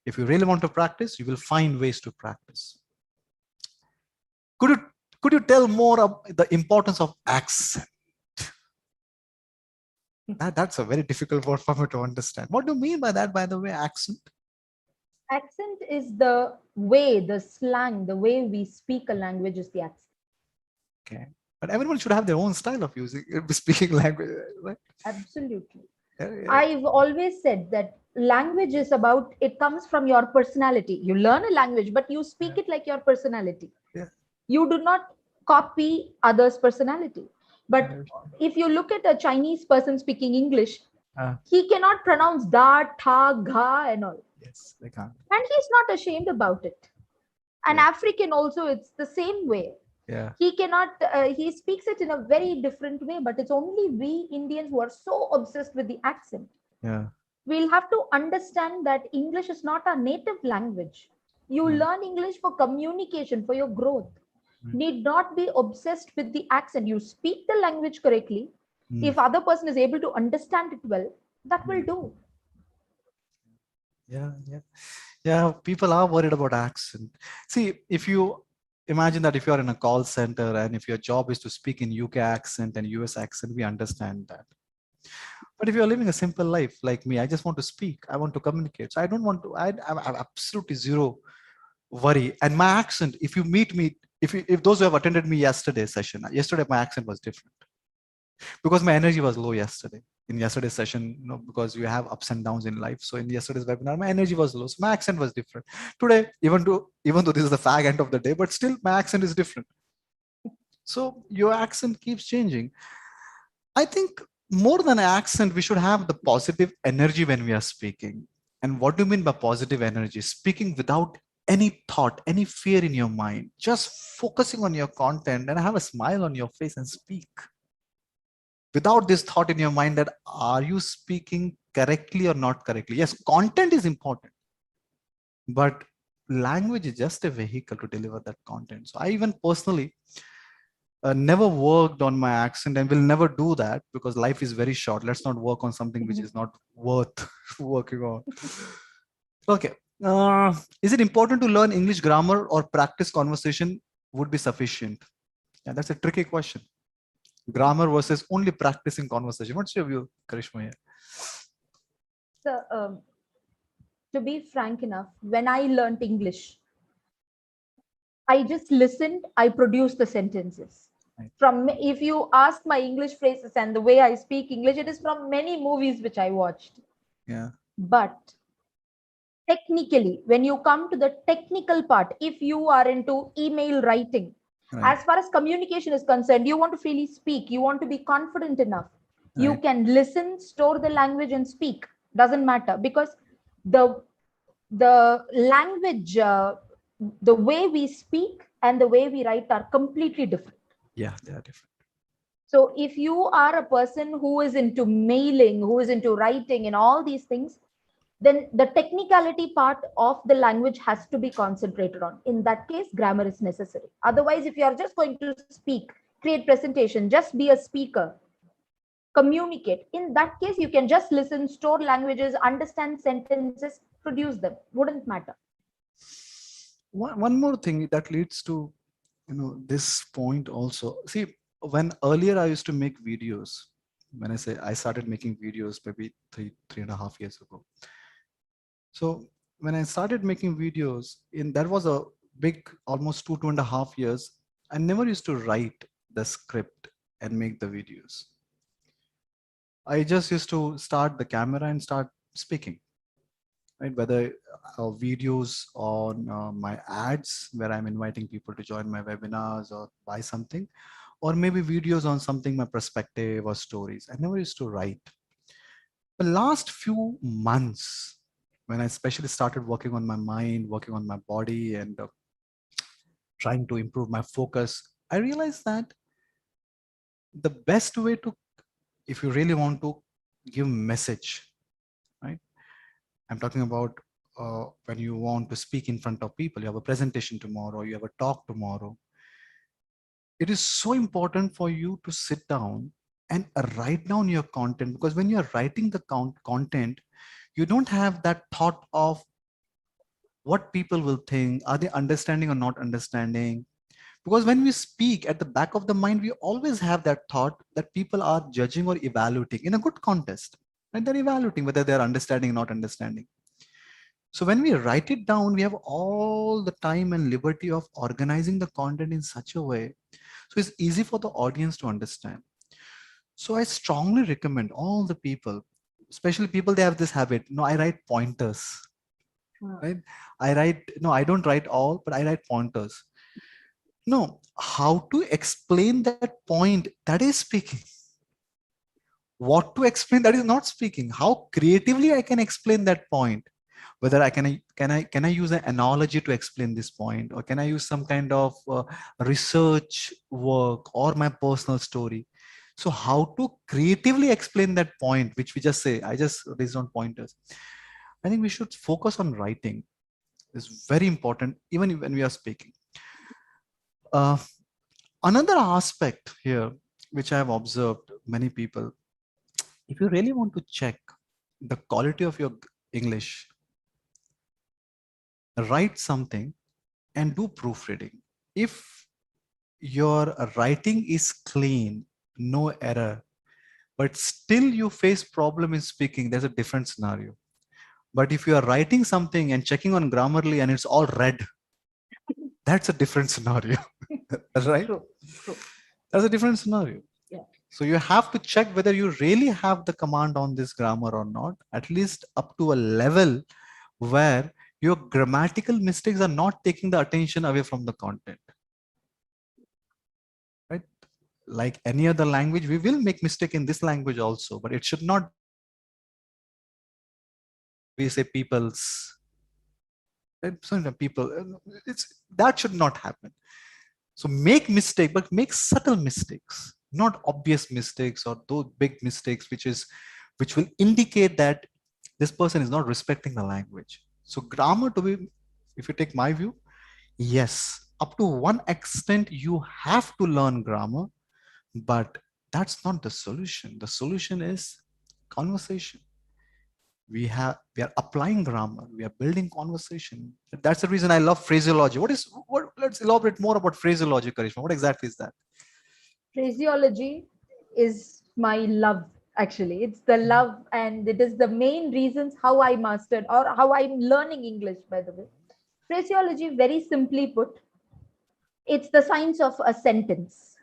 If you really want to practice, you will find ways to practice. Could you tell more of the importance of accent? That's a very difficult word for me to understand. What do you mean by that, by the way, accent? Accent is the way, the slang, the way we speak a language is the accent. Okay. But everyone should have their own style of using speaking language, right? Absolutely. Yeah, yeah, I've always said that language is about, it comes from your personality. You learn a language, but you yeah, speak it like your personality. yeah. You do not copy others' personality. But Yeah. if you look at a Chinese person speaking English, Uh, he cannot pronounce da, tha, gha, and all. yes, they can't. And he's not ashamed about it. An Yeah, African also, it's the same way. yeah, He cannot, he speaks it in a very different way, but it's only we Indians who are so obsessed with the accent. yeah. We'll have to understand that English is not our native language. You Mm, learn English for communication, for your growth. mm, Need not be obsessed with the accent. You speak the language correctly. mm, If other person is able to understand it well, that will mm. do. Yeah, yeah. Yeah, people are worried about accent. See, if you imagine that if you're in a call center and if your job is to speak in UK accent and US accent, we understand that. But if you're living a simple life like me, I just want to speak, I want to communicate. So I don't want to, I have absolutely zero worry. And my accent, if you meet me, if those who have attended me yesterday my accent was different because my energy was low yesterday. In yesterday's session, because you have ups and downs in life. So in yesterday's webinar, my energy was low. So my accent was different. Today, even though this is the fag end of the day, but still my accent is different. So your accent keeps changing. I think more than an accent, we should have the positive energy when we are speaking. And what do you mean by positive energy? Speaking without any thought, any fear in your mind, just focusing on your content and have a smile on your face and speak without this thought in your mind that are you speaking correctly or not correctly. Yes, content is important, but language is just a vehicle to deliver that content. So I even personally never worked on my accent and will never do that because life is very short. Let's not work on something which is not worth working on. Okay. Is it important to learn English grammar or practice conversation would be sufficient? Yeah, that's a tricky question. Grammar versus only practicing conversation. What's your view, Karishma? Here? So, to be frank enough, when I learned English, I just listened, I produced the sentences. Right. From, if you ask my English phrases and the way I speak English, it is from many movies which I watched. Yeah. But technically, when you come to the technical part, if you are into email writing, Right. as far as communication is concerned, you want to freely speak, you want to be confident enough, you Right. can listen, store the language, and speak. Doesn't matter, because the language, the way we speak and the way we write are completely different. Yeah, they are different. So if you are a person who is into mailing, who is into writing and all these things, then the technicality part of the language has to be concentrated on. In that case, grammar is necessary. Otherwise, if you are just going to speak, create presentation, just be a speaker, communicate. In that case, you can just listen, store languages, understand sentences, produce them. Wouldn't matter. One more thing that leads to this point also. See, when earlier I used to make videos, when I say I started making videos maybe 3.5 years ago. So when I started making videos, in that was a big almost 2.5 years. I never used to write the script and make the videos. I just used to start the camera and start speaking, right? Whether videos on my ads where I'm inviting people to join my webinars or buy something, or maybe videos on something, my perspective or stories. I never used to write. The last few months, when I especially started working on my mind, working on my body, and trying to improve my focus, I realized that the best way to, if you really want to give message, right? I'm talking about when you want to speak in front of people, you have a presentation tomorrow, you have a talk tomorrow. It is so important for you to sit down and write down your content, because when you're writing the content, you don't have that thought of what people will think, are they understanding or not understanding? Because when we speak, at the back of the mind, we always have that thought that people are judging or evaluating in a good contest, and they're evaluating whether they're understanding or not understanding. So when we write it down, we have all the time and liberty of organizing the content in such a way so it's easy for the audience to understand. So I strongly recommend all the people, especially people they have this habit. No, I write pointers, right? I don't write all, but I write pointers. No, how to explain that point that is speaking. What to explain that is not speaking. How creatively I can explain that point. Whether I use an analogy to explain this point, or can I use some kind of research work or my personal story. So how to creatively explain that point, which we just say, I just raised on pointers. I think we should focus on writing. It's very important, even when we are speaking. Uh, Another aspect here, which I have observed many people, if you really want to check the quality of your English, write something and do proofreading. If your writing is clean, no error, but still you face problem in speaking, there's a different scenario. But if you are writing something and checking on Grammarly and it's all red, that's a different scenario, right? True, true. That's a different scenario. Yeah. So you have to check whether you really have the command on this grammar or not, at least up to a level where your grammatical mistakes are not taking the attention away from the content, right? Like any other language, we will make mistake in this language also, but it should not be like we say people's, right? So people, it's that should not happen. So make mistake, but make subtle mistakes, not obvious mistakes or those big mistakes, which will indicate that this person is not respecting the language. So grammar, to be, if you take my view, yes, up to one extent you have to learn grammar, but that's not the solution. The solution is conversation. We are applying grammar, we are building conversation. That's the reason I love phraseology. What let's elaborate more about phraseology, Karishma. What exactly is that? Phraseology is my love, actually. It's the love, and it is the main reasons how I mastered or how I'm learning English, by the way. Phraseology, very simply put, it's the science of a sentence.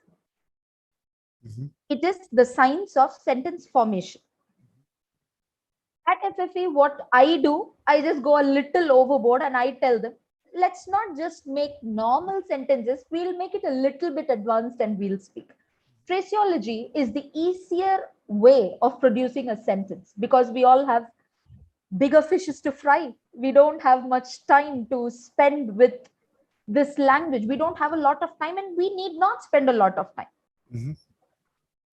Mhm. It is the science of sentence formation. At FFE, what I do, I just go a little overboard and I tell them, let's not just make normal sentences, we'll make it a little bit advanced and we'll speak. Phraseology is the easier way of producing a sentence because we all have bigger fishes to fry. We don't have much time to spend with this language. We don't have a lot of time and we need not spend a lot of time. Mhm.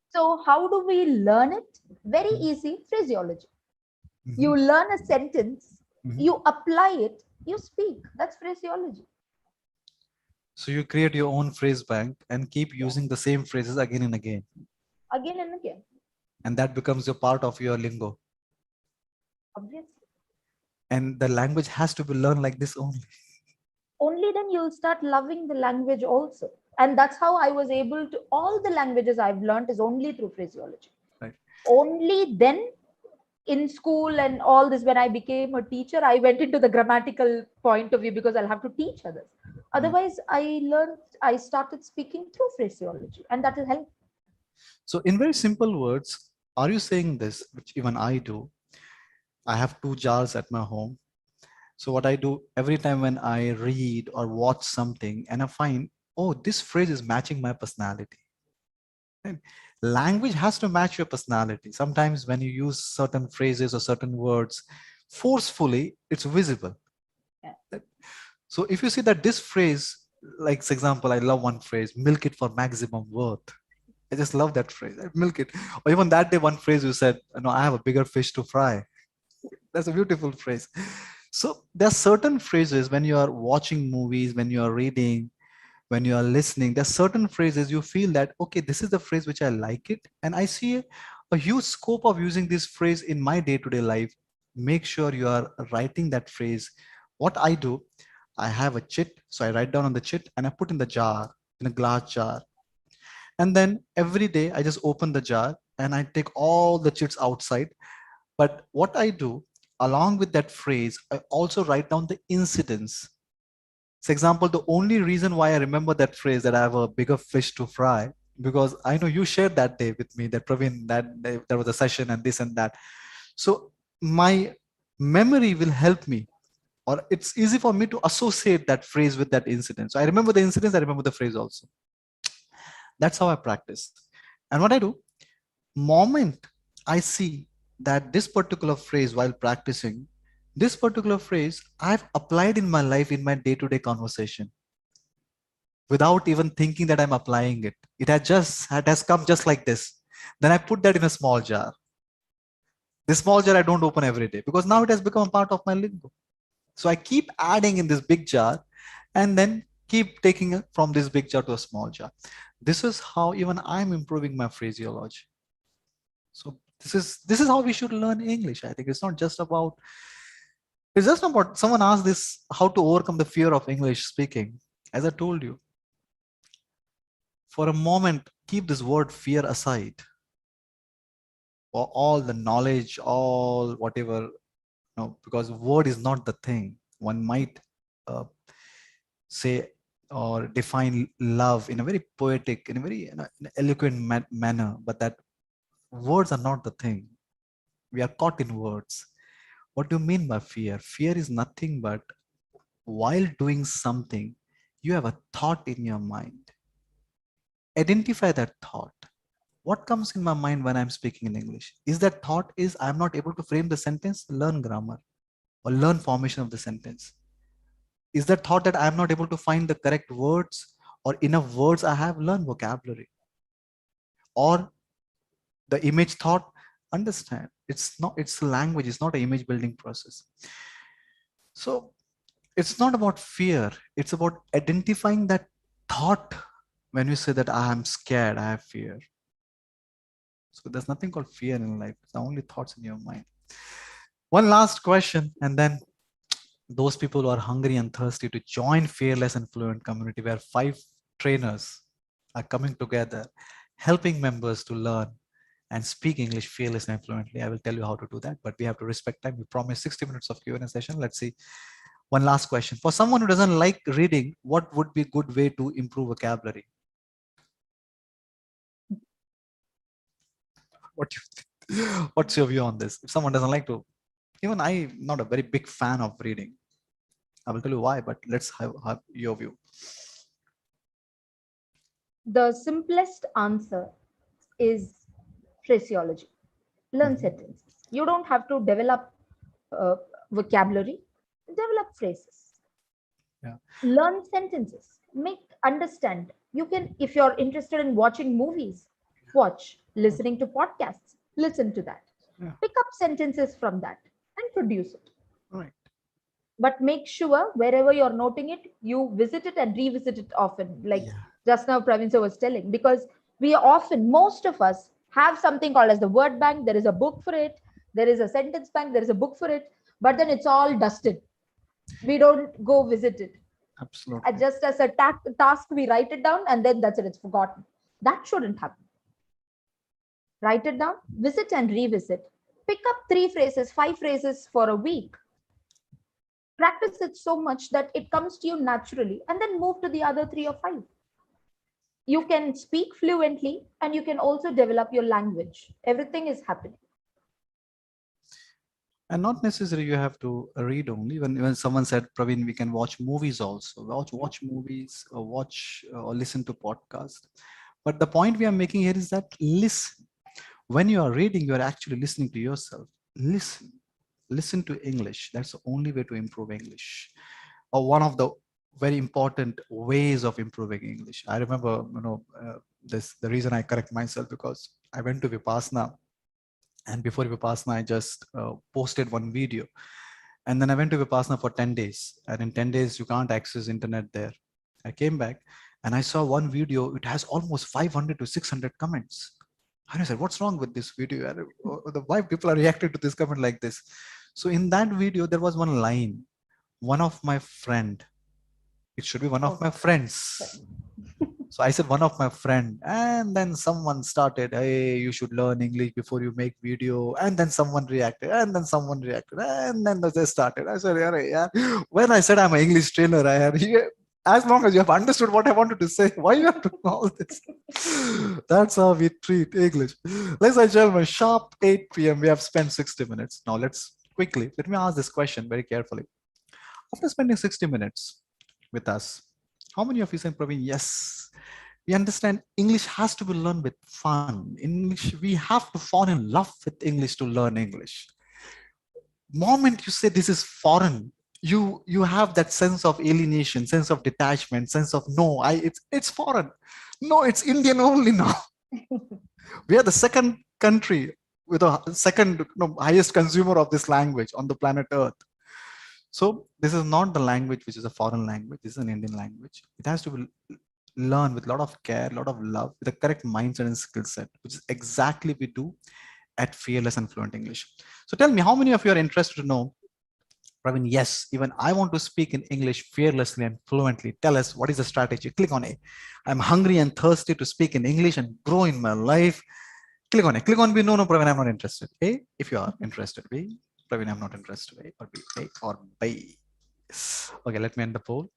So, how do we learn it? Very Mhm. easy: phraseology. Mhm. You learn a sentence, Mhm. you apply it, you speak. That's phraseology. So you create your own phrase bank and keep Yeah. using the same phrases again and again, Again and again, and that becomes your part of your lingo. obviously. And the language has to be learned like this only. Only then you'll start loving the language also. And that's how I was able to, all the languages I've learned is only through phraseology. Right. Only then in school and all this, when I became a teacher, I went into the grammatical point of view because I'll have to teach others. Mm. Otherwise, I started speaking through phraseology, and that will help. So in very simple words, are you saying this, which even I do? I have two jars at my home. So what I do every time when I read or watch something and I find, oh, this phrase is matching my personality. Right? Language has to match your personality. Sometimes when you use certain phrases or certain words forcefully, it's visible. Yeah. So if you see that this phrase, like for example, I love one phrase, milk it for maximum worth. I just love that phrase. Milk it. Or even that day, one phrase you said, no, I have a bigger fish to fry. That's a beautiful phrase. So there are certain phrases when you are watching movies, when you are reading, when you are listening, there's certain phrases you feel that, okay, this is the phrase which I like it. And I see a huge scope of using this phrase in my day-to-day life. Make sure you are writing that phrase. What I do, I have a chit. So I write down on the chit and I put in the jar, in a glass jar. And then every day I just open the jar and I take all the chits outside. But what I do, along with that phrase, I also write down the incidents. For example, the only reason why I remember that phrase that I have a bigger fish to fry, because I know you shared that day with me that Praveen, that there was a session and this and that. So my memory will help me, or it's easy for me to associate that phrase with that incident. So I remember the incidents, I remember the phrase also. That's how I practice. And what I do, moment I see that this particular phrase while practicing, this particular phrase I've applied in my life in my day-to-day conversation without even thinking that I'm applying it. It has come just like this. Then I put that in a small jar. This small jar I don't open every day because now it has become a part of my lingo. So I keep adding in this big jar and then keep taking it from this big jar to a small jar. This is how even I'm improving my phraseology. So this is how we should learn English. I think it's just about someone asked this, how to overcome the fear of English speaking. As I told you, for a moment, keep this word fear aside. For all the knowledge, all whatever, because word is not the thing. One might uh, say or define love in a very poetic, in a very eloquent manner, but that words are not the thing. We are caught in words. What do you mean by fear? Fear is nothing but while doing something, you have a thought in your mind. Identify that thought. What comes in my mind when I'm speaking in English? Is that thought is I'm not able to frame the sentence? Learn grammar or learn formation of the sentence. Is that thought that I'm not able to find the correct words or enough words I have? Learn vocabulary. Or the image thought, understand. It's language, it's not an image building process. So it's not about fear. It's about identifying that thought when you say that I am scared, I have fear. So there's nothing called fear in life. It's the only thoughts in your mind. One last question, and then those people who are hungry and thirsty to join Fearless and Fluent community, where 5 trainers are coming together, helping members to learn and speak English fearlessly and fluently. I will tell you how to do that, but we have to respect time. We promised 60 minutes of Q&A session. Let's see. One last question. For someone who doesn't like reading, what would be a good way to improve vocabulary? What do you think? What's your view on this? If someone doesn't like to, even I'm not a very big fan of reading. I will tell you why, but let's have your view. The simplest answer is phraseology. Learn Mhm. sentences. You don't have to develop uh, vocabulary, develop phrases. Yeah. Learn sentences. Make understand. You can, if you're interested in watching movies, watch. Listening to podcasts, listen to that. Yeah. Pick up sentences from that and produce it. Right. But make sure wherever you're noting it, you visit it and revisit it often. Like Yeah. just now, Praveen sir was telling, because we often, most of us have something called as the word bank. There is a book for it. There is a sentence bank. There is a book for it. But then it's all dusted. We don't go visit it. Absolutely. Just as a task, we write it down and then that's it. It's forgotten. That shouldn't happen. Write it down, visit and revisit. Pick up 3 phrases, 5 phrases for a week. Practice it so much that it comes to you naturally, and then move to the other 3 or 5. You can speak fluently and you can also develop your language. Everything is happening. And not necessarily you have to read only. When someone said, Praveen, we can watch movies also. Watch movies or watch or listen to podcasts. But the point we are making here is that listen. When you are reading, you are actually listening to yourself. Listen to English. That's the only way to improve English. Or one of the very important ways of improving English. I remember, this the reason I correct myself because I went to Vipassana, and before Vipassana, I just posted one video, and then I went to Vipassana for 10 days, and in 10 days you can't access internet there. I came back and I saw one video. It has almost 500 to 600 comments. And I said, what's wrong with this video? Why people are reacting to this comment like this? So in that video, there was one line, one of my friend. It should be one of Oh, my friends. So I said one of my friend, and then someone started, hey, you should learn English before you make video. And then someone reacted, and then someone reacted, and then they started. I said, yeah. When I said I'm an English trainer, I had as long as you have understood what I wanted to say, why you have to know all this? That's how we treat English. Ladies and gentlemen, sharp 8 p.m. We have spent 60 minutes. Now let's quickly let me ask this question very carefully. After spending 60 minutes with us, how many of you saying, Praveen, yes, we understand English has to be learned with fun. English, we have to fall in love with English to learn English. Moment you say this is foreign, you have that sense of alienation, sense of detachment, sense of no, it's foreign. No, it's Indian only now. We are the second country with a second highest consumer of this language on the planet Earth. So this is not the language which is a foreign language. This is an Indian language. It has to be learned with a lot of care, a lot of love, with the correct mindset and skill set, which is exactly we do at Fearless and Fluent English. So tell me, how many of you are interested to know, Praveen, yes, even I want to speak in English fearlessly and fluently. Tell us what is the strategy. Click on it. I'm hungry and thirsty to speak in English and grow in my life. Click on it. Click on B. No, Praveen, I'm not interested. A, if you are interested. B, Praveen, I'm not interested. A or B. A or B. Okay, let me end the poll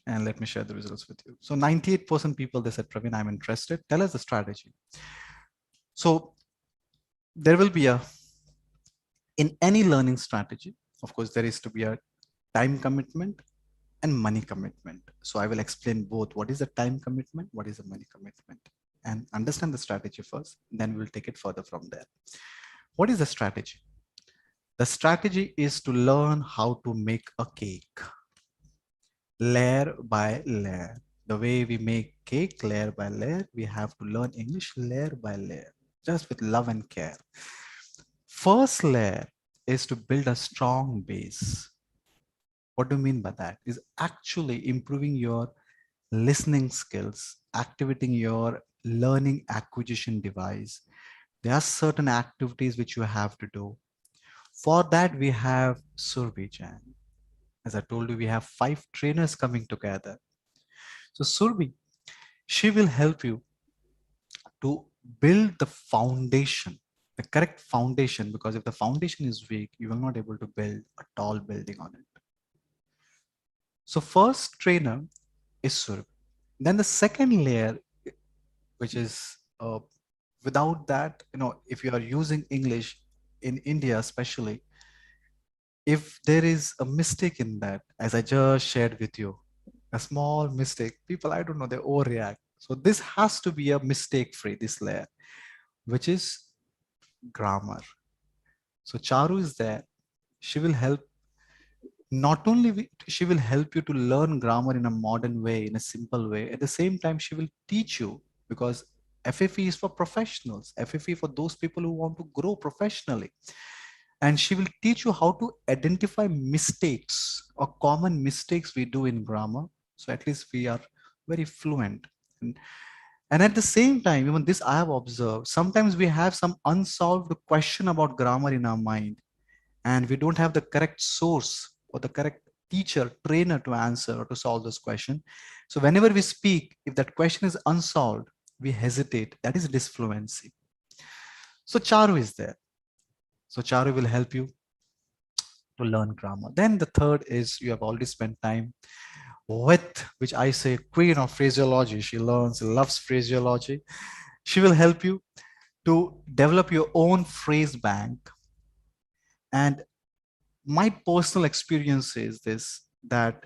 and let me share the results with you. So 98% people, they said, Praveen, I'm interested. Tell us the strategy. So there will be in any learning strategy, of course, there is to be a time commitment and money commitment. So I will explain both. What is the time commitment? What is the money commitment? And understand the strategy first, then we'll take it further from there. What is the strategy? The strategy is to learn how to make a cake, layer by layer. The way we make cake layer by layer, we have to learn English layer by layer, just with love and care. First layer is to build a strong base. What do you mean by that? Is actually improving your listening skills, activating your learning acquisition device. There are certain activities which you have to do. For that, we have Survi Jan. As I told you, we have 5 trainers coming together. So Survi, she will help you to build the foundation, the correct foundation, because if the foundation is weak, you will not able to build a tall building on it. So first trainer is Survi. Then the second layer, which is without that, if you are using English in India, especially, if there is a mistake in that, as I just shared with you, a small mistake, people, I don't know, they overreact. So this has to be a mistake free, this layer, which is grammar. So Charu is there. She will help. Not only she will help you to learn grammar in a modern way, in a simple way. At the same time, she will teach you, because FFE is for professionals. FFE for those people who want to grow professionally. And she will teach you how to identify mistakes or common mistakes we do in grammar. So at least we are very fluent. And at the same time, even this I have observed, sometimes we have some unsolved question about grammar in our mind, and we don't have the correct source or the correct teacher, trainer to answer or to solve this question. So whenever we speak, if that question is unsolved, we hesitate. That is disfluency. So Charu is there. So Charu will help you to learn grammar. Then the third is you have already spent time with, which I say, queen of phraseology. She loves phraseology. She will help you to develop your own phrase bank. And my personal experience is this, that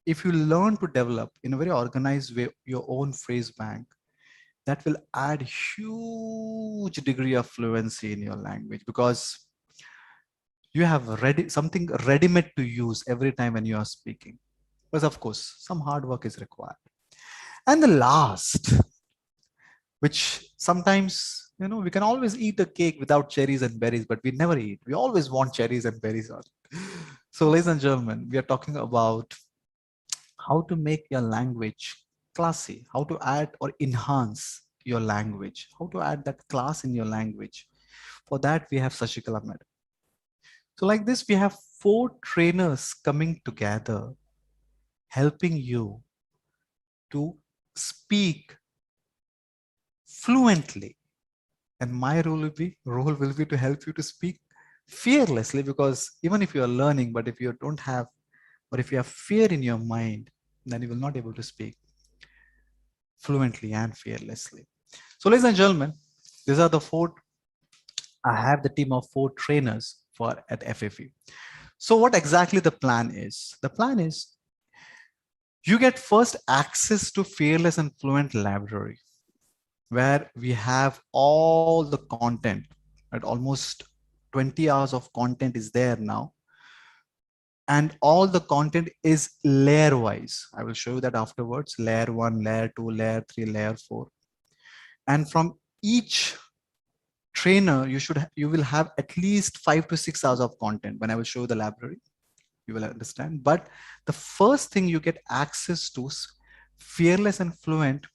if you learn to develop in a very organized way your own phrase bank, that will add huge degree of fluency in your language, because you have something ready-made to use every time when you are speaking. But of course, some hard work is required. And the last, which sometimes, we can always eat a cake without cherries and berries, but we never eat. We always want cherries and berries on it. So, ladies and gentlemen, we are talking about how to make your language classy, how to add or enhance your language, how to add that class in your language. For that, we have Sashikala Madam. So like this, we have 4 trainers coming together, helping you to speak fluently. And my role will be to help you to speak fearlessly, because even if you are learning, but if you don't have, or if you have fear in your mind, then you will not be able to speak fluently and fearlessly. So, ladies and gentlemen, these are the four. I have the team of four trainers for at FFE. So, what exactly the plan is? The plan is you get first access to Fearless and Fluent Library, where we have all the content, at almost 20 hours of content is there now. And all the content is layer wise. I will show you that afterwards. Layer 1, layer 2, layer 3, layer 4. And from each trainer, you will have at least 5 to 6 hours of content. When I will show you the library, you will understand. But the first thing you get access to is Fearless and Fluent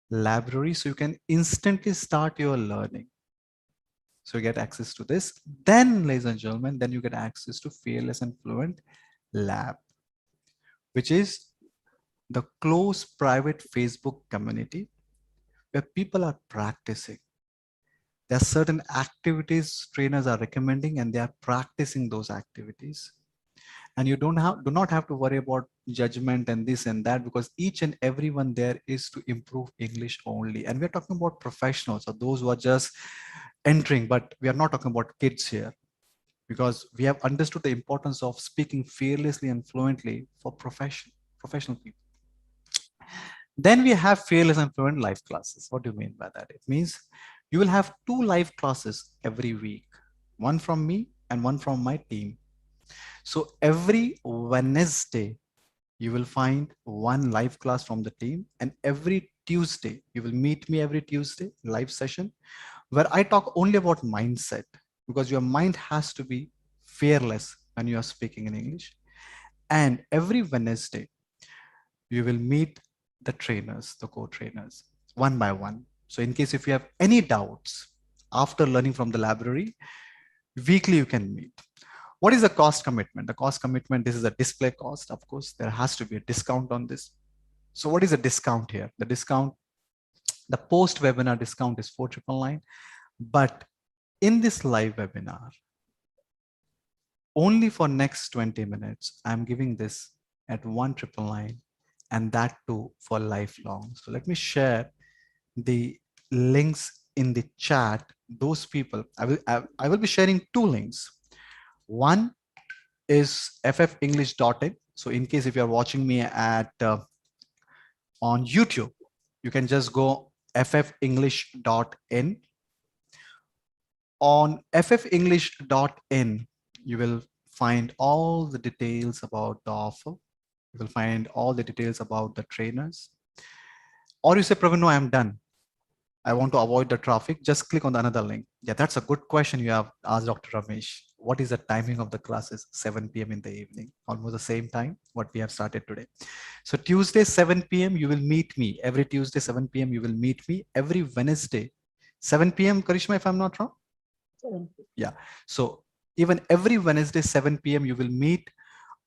library, so you can instantly start your learning. So you get access to this. Then, ladies and gentlemen, then you get access to Fearless and Fluent Lab, which is the close private Facebook community where people are practicing. There are certain activities trainers are recommending, and they are practicing those activities. And you do not have to worry about judgment and this and that, because each and everyone there is to improve English only. And we're talking about professionals, or those who are just entering, but we are not talking about kids here, because we have understood the importance of speaking fearlessly and fluently for professional people. Then we have Fearless and Fluent live classes. What do you mean by that? It means you will have 2 live classes every week, one from me and one from my team. So every Wednesday, you will find one live class from the team, and every Tuesday, you will meet me every Tuesday, live session, where I talk only about mindset, because your mind has to be fearless when you are speaking in English. And every Wednesday, you will meet the trainers, the co-trainers, one by one. So in case if you have any doubts after learning from the library, weekly you can meet. What is the cost commitment? The cost commitment, this is a display cost. Of course, there has to be a discount on this. So what is the discount here? The discount, the post webinar discount is 4,999. But in this live webinar, only for next 20 minutes, I'm giving this at 1,999, and that too for lifelong. So let me share the links in the chat. Those people, I will be sharing 2 links. One is fFenglish.in. So in case if you're watching me at on YouTube, you can just go fFenglish.in. On fFenglish.in, you will find all the details about the offer. You will find all the details about the trainers. Or you say, Praveen, no, I'm done. I want to avoid the traffic. Just click on the another link. Yeah, that's a good question you have asked Dr. Ramesh. What is the timing of the classes? 7 p.m. in the evening, almost the same time what we have started today. So Tuesday, 7 p.m., you will meet me. Every Tuesday, 7 p.m., you will meet me. Every Wednesday, 7 p.m., Karishma, if I'm not wrong. 7. Yeah. So even every Wednesday, 7 p.m., you will meet.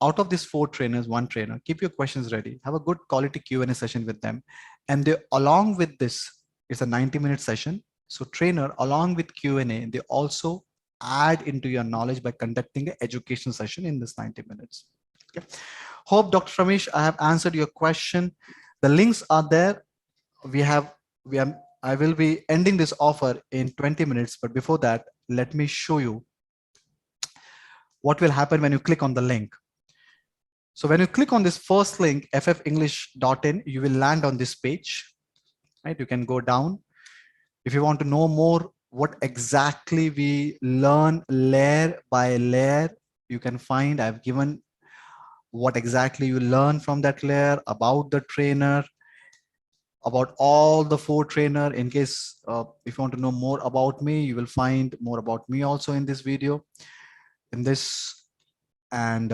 Out of these 4 trainers, 1 trainer. Keep your questions ready. Have a good quality Q&A session with them. And they, along with this, it's a 90-minute session. So trainer, along with Q&A, they also add into your knowledge by conducting an education session in this 90 minutes. Okay. Hope, Dr. Ramesh, I have answered your question. The links are there. I will be ending this offer in 20 minutes. But before that, let me show you what will happen when you click on the link. So when you click on this first link, fFenglish.in, you will land on this page, right? You can go down. If you want to know more, what exactly we learn layer by layer, you can find, I've given what exactly you learn from that layer, about the trainer, about all the 4 trainer. In case if you want to know more about me, you will find more about me also in this video, in this. And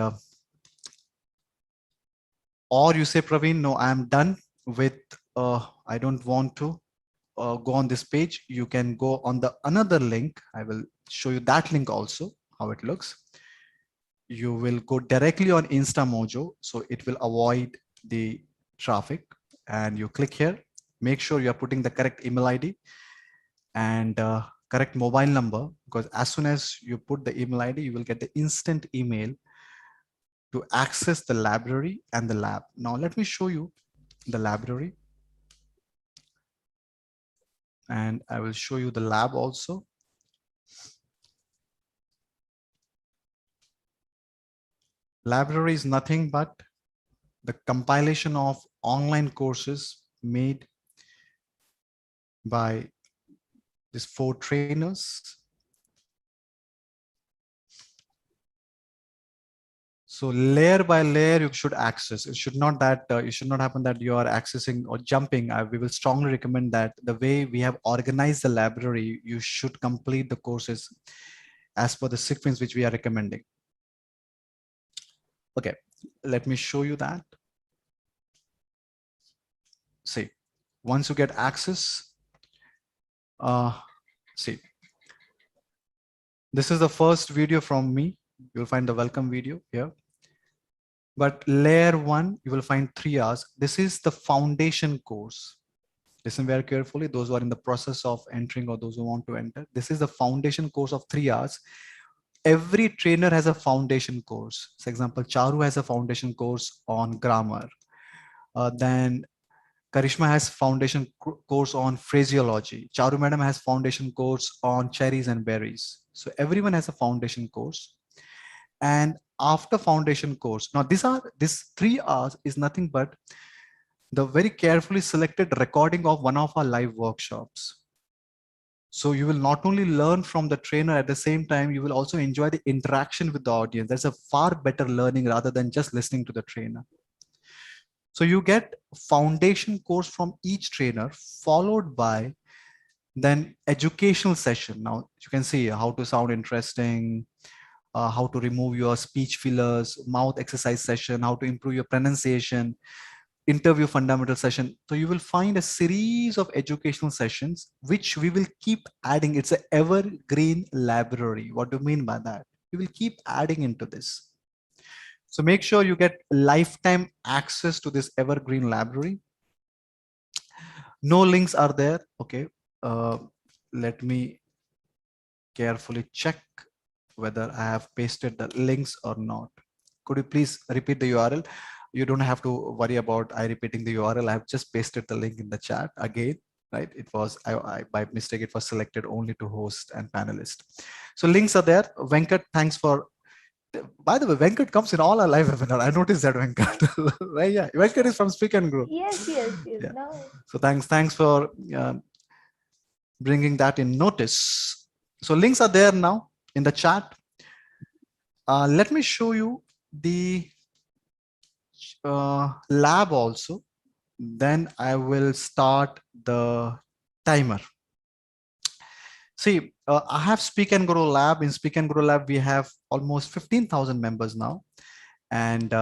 or you say, Praveen, no, I'm done with, I don't want to go on this page. You can go on the another link. I will show you that link also, how it looks. You will go directly on InstaMojo, so it will avoid the traffic. And you click here, make sure you are putting the correct email ID and correct mobile number, because as soon as you put the email ID, you will get the instant email to access the library and the lab. Now let me show you the library, and I will show you the lab also. Library is nothing but the compilation of online courses made by these 4 trainers. So layer by layer, you should access. It should not that it should not happen that you are accessing or jumping. We will strongly recommend that the way we have organized the library, you should complete the courses as per the sequence which we are recommending. Okay, let me show you that. See, once you get access, see, this is the first video from me. You'll find the welcome video here. But layer 1, you will find 3 hours. This is the foundation course. Listen very carefully, those who are in the process of entering or those who want to enter. This is the foundation course of 3 hours. Every trainer has a foundation course. For example, Charu has a foundation course on grammar. Then Karishma has foundation course on phraseology. Charu madam has foundation course on cherries and berries. So everyone has a foundation course. And after foundation course, now this 3 hours is nothing but the very carefully selected recording of one of our live workshops. So you will not only learn from the trainer, at the same time, you will also enjoy the interaction with the audience. That's a far better learning rather than just listening to the trainer. So you get foundation course from each trainer, followed by then educational session. Now you can see how to sound interesting, how to remove your speech fillers, mouth exercise session, how to improve your pronunciation, interview fundamental session. So you will find a series of educational sessions, which we will keep adding. It's an evergreen library. What do you mean by that? We will keep adding into this. So make sure you get lifetime access to this evergreen library. No links are there. Okay. Let me carefully check whether I have pasted the links or not. Could you please repeat the URL? You don't have to worry about I repeating the URL. I have just pasted the link in the chat again, right? It was, by mistake, it was selected only to host and panelist. So links are there. Venkat, thanks for, by the way, Venkat comes in all our live webinar. I noticed that Venkat, right? Yeah, Venkat is from Speak and Grow. Yes. Yeah. No. So thanks for bringing that in notice. So links are there now in the chat. Let me show you the lab also. Then I will start the timer. See, I have Speak and Grow Lab. In Speak and Grow Lab, we have almost 15,000 members now. And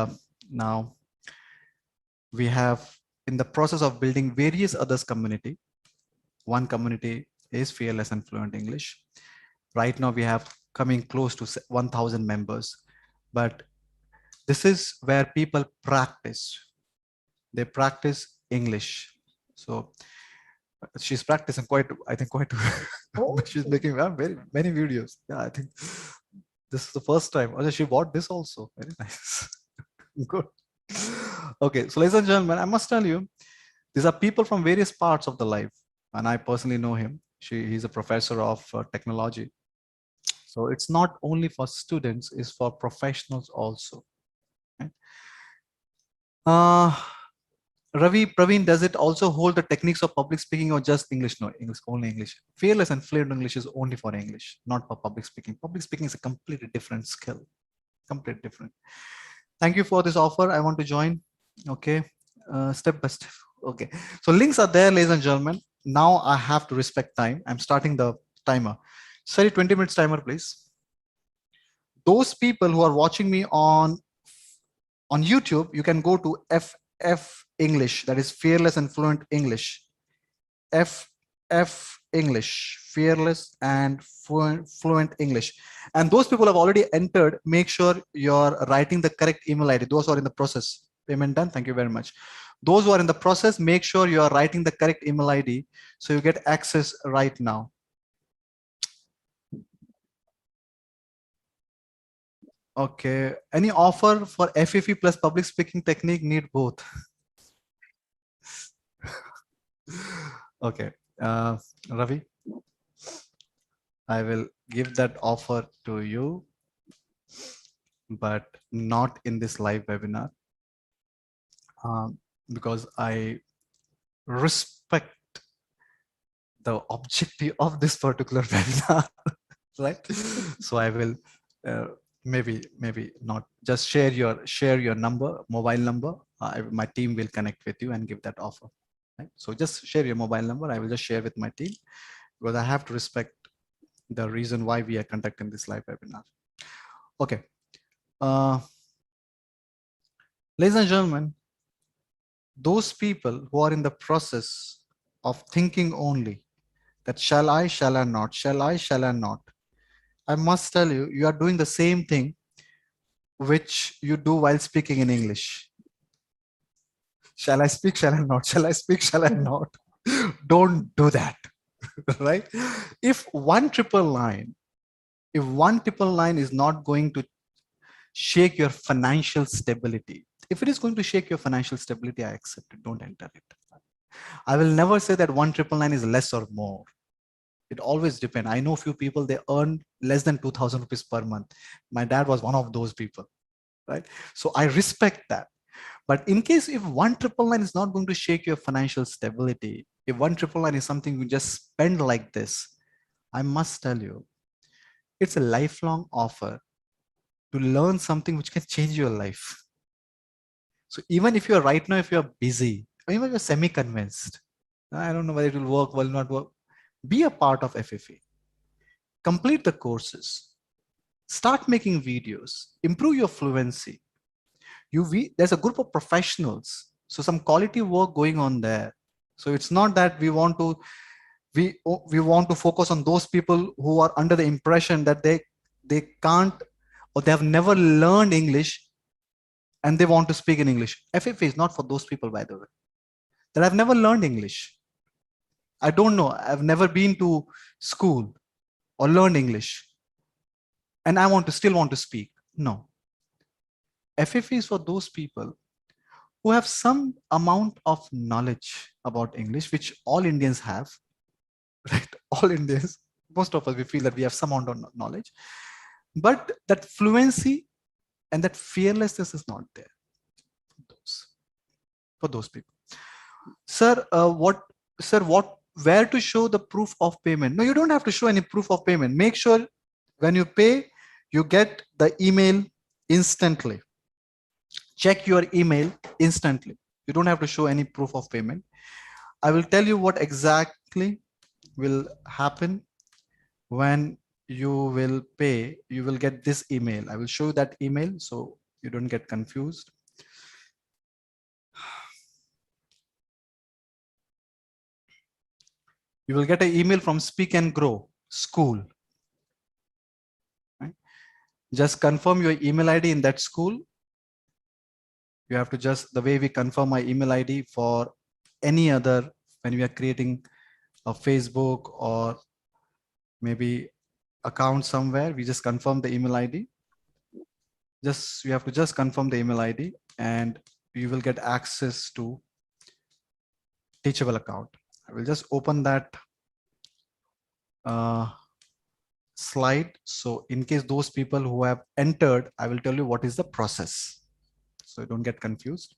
now we have in the process of building various others community. One community is Fearless and Fluent English. Right now we have coming close to 1,000 members, but this is where people practice. They practice English. So she's practicing quite, I think quite, she's making very many videos. Yeah, I think this is the first time. Also, she bought this also. Very nice. Good. Okay, so ladies and gentlemen, I must tell you, these are people from various parts of the life. And I personally know him. He's a professor of technology. So it's not only for students, it's for professionals also. Right? Ravi, Praveen, does it also hold the techniques of public speaking or just English? No, English, only English. Fearless and Fluent English is only for English, not for public speaking. Public speaking is a completely different skill, completely different. Thank you for this offer. I want to join. Okay, step by step. Okay, so links are there, ladies and gentlemen. Now I have to respect time. I'm starting the timer. Sorry, 20 minutes timer, please. Those people who are watching me on YouTube, you can go to FF English, that is Fearless and Fluent English. FF English, Fearless and Fluent English. And those people have already entered. Make sure you're writing the correct email ID. Those are in the process. Payment done. Thank you very much. Those who are in the process, make sure you are writing the correct email ID so you get access right now. Okay. Any offer for FFE plus public speaking technique? Need both. Okay. Ravi, I will give that offer to you, but not in this live webinar, because I respect the objective of this particular webinar, right? So I will uh, maybe not just share your number, mobile number. My team will connect with you and give that offer. Right? So just share your mobile number. I will just share with my team because I have to respect the reason why we are conducting this live webinar. Okay. Ladies and gentlemen, those people who are in the process of thinking only that shall I not, shall I not, I must tell you, you are doing the same thing which you do while speaking in English. Shall I speak, shall I not, shall I speak, shall I not? Don't do that, right? If one triple line is not going to shake your financial stability, if it is going to shake your financial stability, I accept it, don't enter it. I will never say that one triple line is less or more. It always depends. I know few people, they earn less than 2,000 rupees per month. My dad was one of those people, right? So I respect that. But in case if one triple line is not going to shake your financial stability, if one triple line is something you just spend like this, I must tell you, it's a lifelong offer to learn something which can change your life. So even if you're right now, if you're busy, or even you're semi-convinced, I don't know whether it will work, will not work, be a part of FFA. Complete the courses, start making videos, improve your fluency. There's a group of professionals, so some quality work going on there. So it's not that we want to focus on those people who are under the impression that they can't, or they have never learned English and they want to speak in English. FFA is not for those people, by the way, that I've never learned English. I don't know. I've never been to school or learned English and I still want to speak. No. FFA is for those people who have some amount of knowledge about English, which all Indians have, right? All Indians, most of us, we feel that we have some amount of knowledge, but that fluency and that fearlessness is not there for those people. Sir, where to show the proof of payment? No, you don't have to show any proof of payment. Make sure when you pay, you get the email instantly. Check your email instantly. You don't have to show any proof of payment. I will tell you what exactly will happen when you will pay. You will get this email. I will show you that email so you don't get confused. You will get an email from Speak and Grow School. Right? Just confirm your email ID in that school. You have to just, the way we confirm my email ID for any other, when we are creating a Facebook or maybe account somewhere, we just confirm the email ID. You have to just confirm the email ID and you will get access to teachable account. I will just open that slide. So in case those people who have entered, I will tell you what is the process. So don't get confused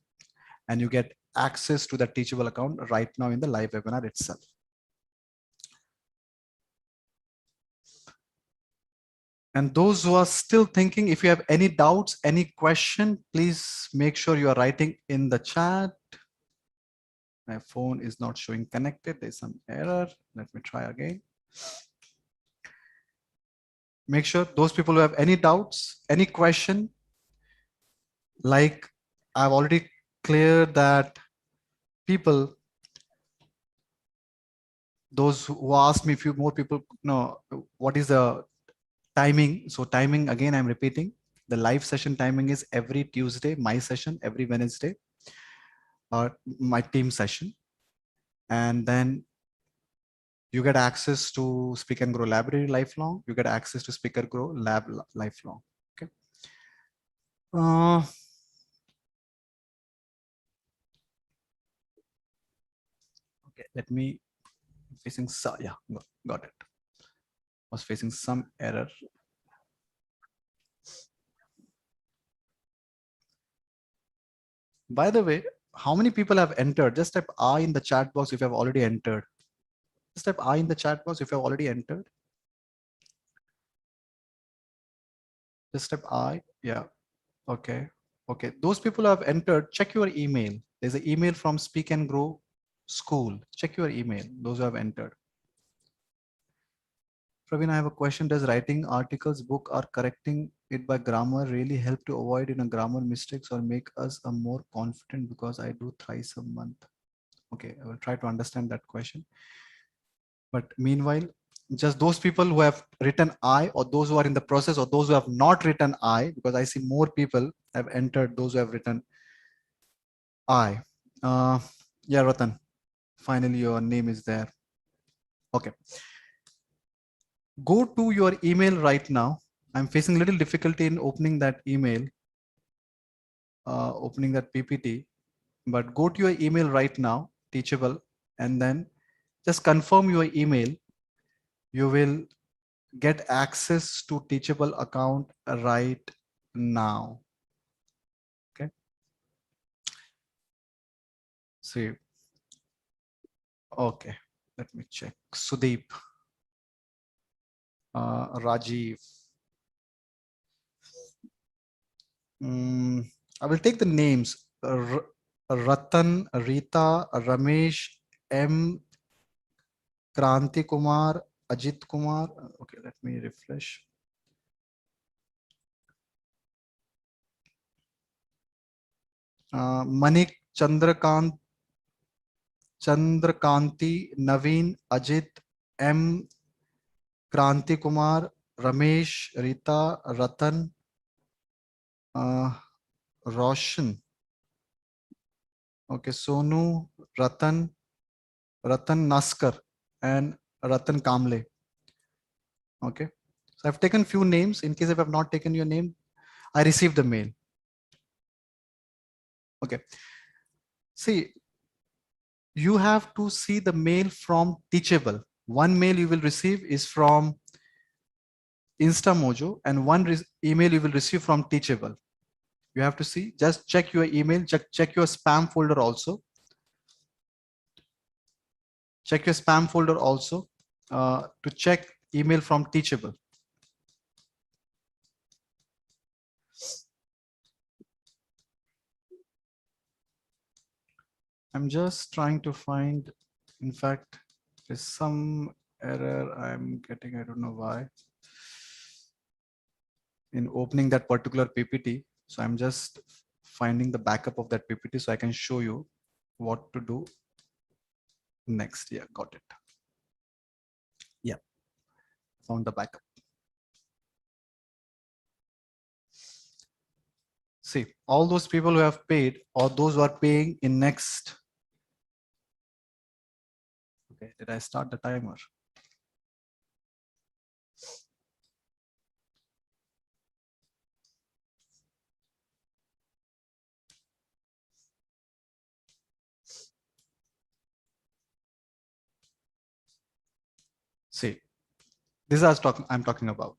and you get access to the teachable account right now in the live webinar itself. And those who are still thinking, if you have any doubts, any question, please make sure you are writing in the chat. My phone is not showing connected. There's some error. Let me try again. Make sure those people who have any doubts, any question, like I've already cleared that people, those who asked me, a few more people know what is the timing. So timing, again, I'm repeating, the live session timing is every Tuesday, my session every Wednesday. my team session, and then you get access to Speak and Grow Library lifelong. You get access to Speak and Grow Lab lifelong. Okay. Okay. Let me facing yeah, got it. Was facing some error. By the way, how many people have entered? Just type I in the chat box if you have already entered. Just type I in the chat box if you have already entered. Just type I. Yeah. Okay. Okay. Those people who have entered, check your email. There's an email from Speak and Grow School. Check your email. Those who have entered. Praveen, I have a question. Does writing articles, book, or correcting it by grammar really help to avoid grammar mistakes or make us a more confident? Because I do thrice a month. Okay, I will try to understand that question. But meanwhile, just those people who have written I, or those who are in the process, or those who have not written I, because I see more people have entered, those who have written I. Yeah, Ratan, finally your name is there. Okay. Go to your email right now. I'm facing a little difficulty in opening that email, opening that PPT, but go to your email right now, Teachable, and then just confirm your email. You will get access to Teachable account right now. Okay. See. Okay. Let me check. Sudeep, Rajiv. I will take the names. Ratan, Rita, Ramesh, M, Kranti Kumar, Ajit Kumar. Okay, let me refresh. Manik, Chandrakant, Chandrakanti, Naveen, Ajit, M, Kranti Kumar, Ramesh, Rita, Ratan, Roshan. Okay, Sonu, Ratan, Ratan Naskar, and Ratan Kamle. Okay, so I've taken few names. In case if I've not taken your name, I received the mail. Okay, see, you have to see the mail from Teachable. One mail you will receive is from InstaMojo, and one email you will receive from Teachable. You have to see, just check your email, check your spam folder also. Check your spam folder also to check email from Teachable. I'm just trying to find, in fact, there's some error I'm getting, I don't know why, in opening that particular PPT. So I'm just finding the backup of that PPT so I can show you what to do next. Yeah, got it. Yeah, found the backup. See, all those people who have paid or those who are paying in next. Okay, did I start the timer? See, this is I'm talking about.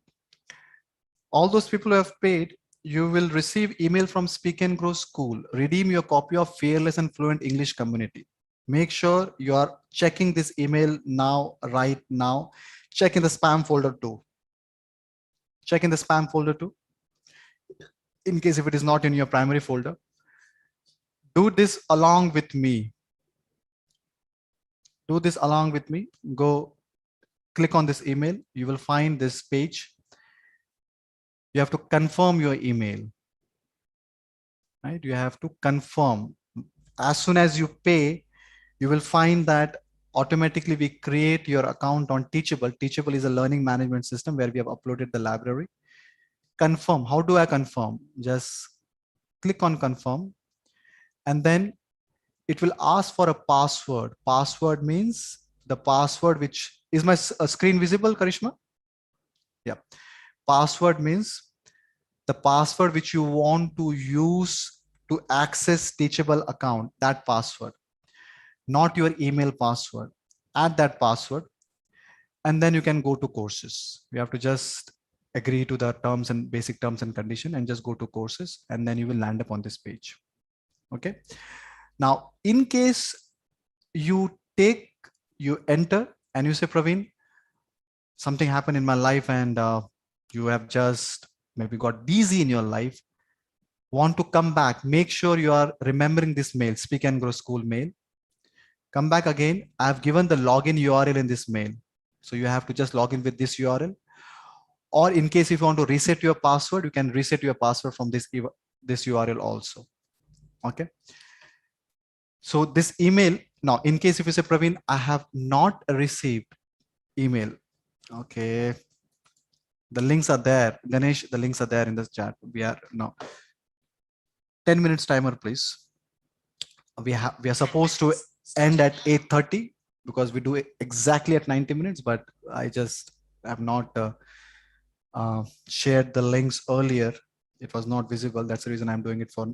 All those people who have paid, you will receive email from Speak and Grow School. Redeem your copy of Fearless and Fluent English Community. Make sure you are checking this email now, right now. Check in the spam folder too. Check in the spam folder too. In case if it is not in your primary folder. Do this along with me. Do this along with me. Go click on this email. You will find this page. You have to confirm your email. Right? You have to confirm. As soon as you pay, you will find that automatically we create your account on Teachable. Teachable is a learning management system where we have uploaded the library. Confirm. How do I confirm? Just click on confirm. And then it will ask for a password. Password means the password which is my screen visible, Karishma? Yeah. Password means the password which you want to use to access teachable account, that password, not your email password. Add that password, and then you can go to courses. You have to just agree to the terms and basic terms and condition and just go to courses, and then you will land up on this page. Okay. Now, in case you enter and you say, Praveen, something happened in my life and you have just maybe got busy in your life, want to come back, make sure you are remembering this mail, Speak and Grow School mail. Come back again. I've given the login URL in this mail. So you have to just log in with this URL. Or in case if you want to reset your password, you can reset your password from this URL also. Okay. So this email, now in case if you say, Praveen, I have not received email. Okay. The links are there. Ganesh, the links are there in the chat. We are now 10 minutes timer, please. We are supposed to end at 8:30 because we do it exactly at 90 minutes, but I just have not shared the links earlier. It was not visible. That's the reason I'm doing it for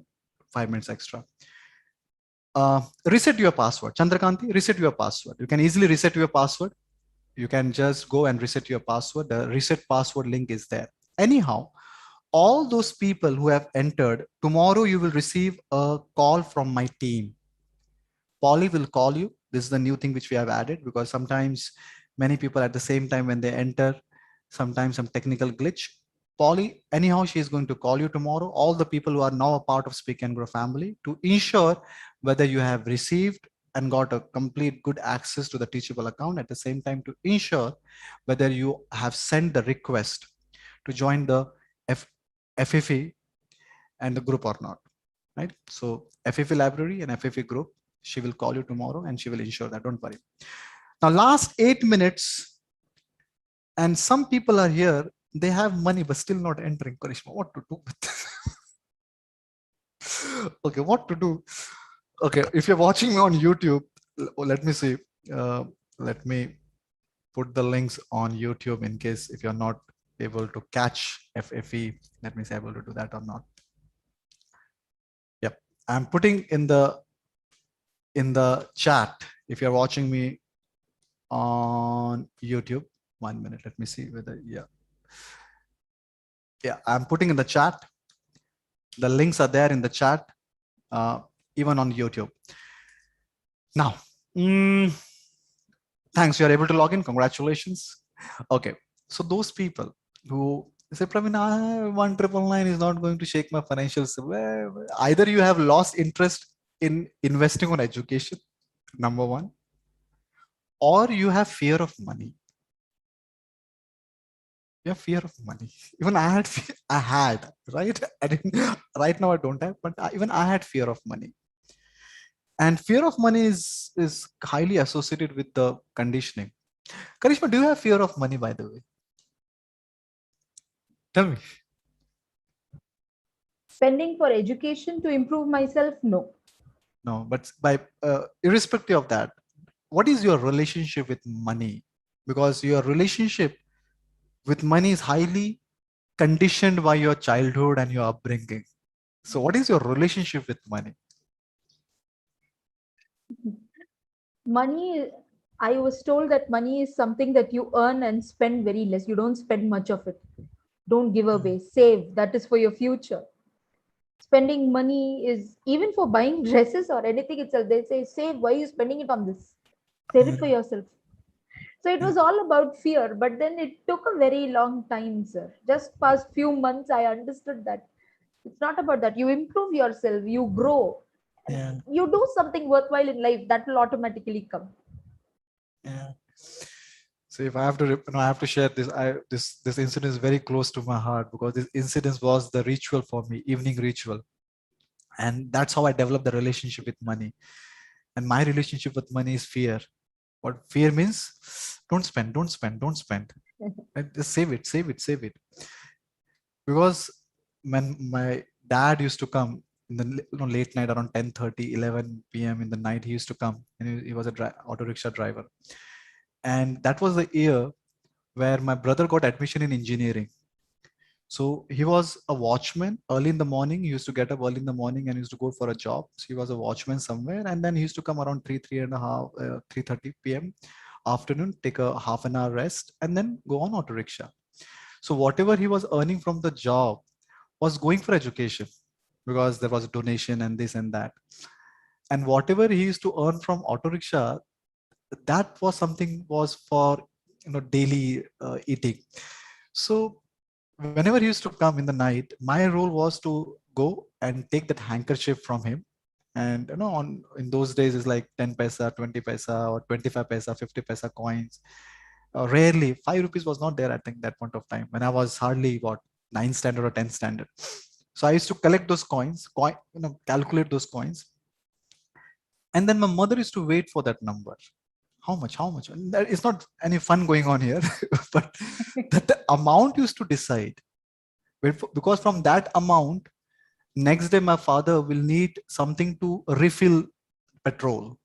5 minutes extra. Reset your password. Chandrakanti, reset your password. You can easily reset your password. You can just go and reset your password. The reset password link is there. Anyhow, all those people who have entered, tomorrow you will receive a call from my team. Polly will call you. This is the new thing which we have added, because sometimes many people at the same time when they enter, sometimes some technical glitch. Polly, anyhow, she is going to call you tomorrow. All the people who are now a part of Speak and Grow family, to ensure whether you have received and got a complete good access to the teachable account, at the same time to ensure whether you have sent the request to join the FFE and the group or not, right? So FFE library and FFE group, she will call you tomorrow and she will ensure that, don't worry. Now, last 8 minutes, and some people are here, they have money but still not entering. Karishma, what to do with this? Okay, what to do? Okay, if you're watching me on YouTube, let me see. Let me put the links on YouTube in case if you're not able to catch FFE. Let me see able to do that or not. Yep, I'm putting in the chat if you're watching me on YouTube. 1 minute, let me see whether, yeah, I'm putting in the chat. The links are there in the chat, even on YouTube. Now, thanks, you're able to log in. Congratulations. Okay, so those people who say, Praveen, 1999 is not going to shake my financials. Well, either you have lost interest in investing on education, number one, or you have fear of money. You have fear of money. Even I had, right? I didn't, right now I don't have, but even I had fear of money. And fear of money is highly associated with the conditioning. Karishma, do you have fear of money, by the way? Tell me. Spending for education to improve myself? No. No, but by irrespective of that, what is your relationship with money? Because your relationship with money is highly conditioned by your childhood and your upbringing. So what is your relationship with money? Money, I was told that money is something that you earn and spend very less. You don't spend much of it. Don't give away. Save. That is for your future. Spending money is even for buying dresses or anything itself. They say, save. Why are you spending it on this? Save it for yourself. So it was all about fear, but then it took a very long time, sir. Just past few months, I understood that it's not about that. You improve yourself, you grow, Yeah. you do something worthwhile in life, that will automatically come. Yeah. So if I have to, I have to share this. This incident is very close to my heart because this incident was the ritual for me, evening ritual, and that's how I developed the relationship with money. And my relationship with money is fear. What fear means? Don't spend, don't spend, don't spend. And just save it, save it, save it. Because when my dad used to come, in the late night around 10:30, 11 p.m. in the night. He used to come, and he was a auto rickshaw driver. And that was the year where my brother got admission in engineering. So he was a watchman early in the morning. He used to get up early in the morning and used to go for a job. So he was a watchman somewhere, and then he used to come around 3:30 p.m. afternoon, take a half an hour rest, and then go on auto rickshaw. So whatever he was earning from the job was going for education, because there was a donation and this and that. And whatever he used to earn from auto rickshaw, that was something was for daily eating. So whenever he used to come in the night, my role was to go and take that handkerchief from him. And on in those days it's like 10 paisa, 20 paisa, or 25 paisa, 50 paisa coins. Rarely 5 rupees was not there, I think, that point of time, when I was hardly what, 9th standard or 10th standard. So I used to collect those coins, calculate those coins, and then my mother used to wait for that number. How much? And it's not any fun going on here, but that the amount used to decide. Because from that amount, next day my father will need something to refill petrol.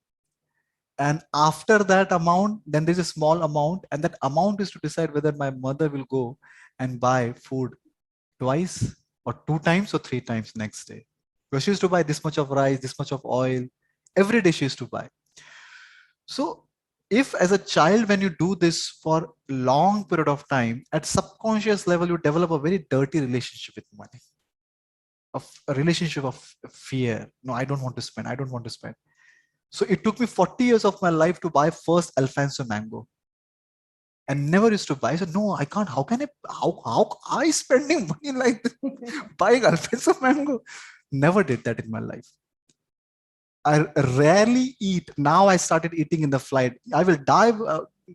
And after that amount, then there's a small amount, and that amount is to decide whether my mother will go and buy food twice or 2 times or 3 times next day. Because she used to buy this much of rice, this much of oil, every day she used to buy. So if as a child, when you do this for long period of time, at subconscious level, you develop a very dirty relationship with money, of a relationship of fear. No, I don't want to spend. I don't want to spend. So it took me 40 years of my life to buy first Alfonso mango, and never used to buy. So no, I can't. How can I? How I spending money like this, buying Alfonso mango? Never did that in my life. I rarely eat. Now I started eating in the flight. I will die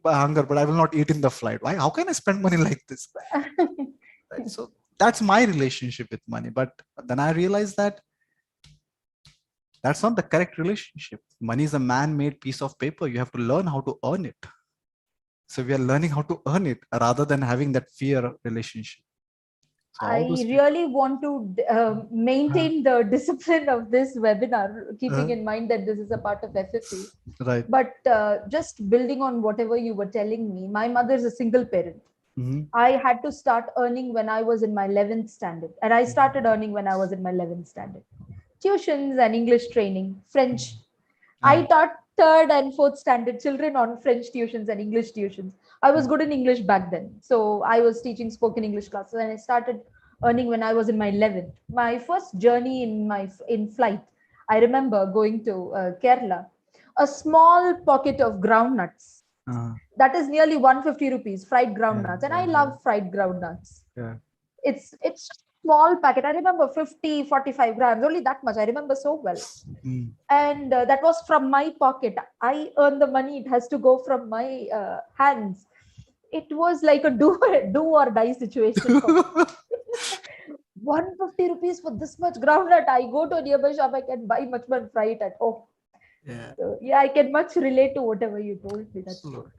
by hunger, but I will not eat in the flight. Why? How can I spend money like this? Right? So that's my relationship with money. But then I realized that that's not the correct relationship. Money is a man-made piece of paper. You have to learn how to earn it. So we are learning how to earn it rather than having that fear relationship. So I all those really want to maintain the discipline of this webinar, keeping in mind that this is a part of FFA. right. But just building on whatever you were telling me, my mother is a single parent. I had to start earning when I was in my 11th standard, and I started earning when I was in my 11th standard. Tuitions and English training, French. I taught third and fourth standard children on French tuitions and English tuitions. I was good in English back then. So I was teaching spoken English classes, and I started earning when I was in my 11th. My first journey in flight, I remember going to Kerala, a small pocket of groundnuts. That is nearly 150 rupees, fried groundnuts. And I love fried groundnuts. Yeah. It's just a small packet. I remember 50, 45 grams, only that much. I remember so well. And that was from my pocket. I earn the money, it has to go from my hands. It was like a do or die situation for me. 150 rupees for this much groundnut. I go to a nearby shop, I can buy much more, fry it at home. Yeah. So, yeah, I can much relate to whatever you told me. That's true.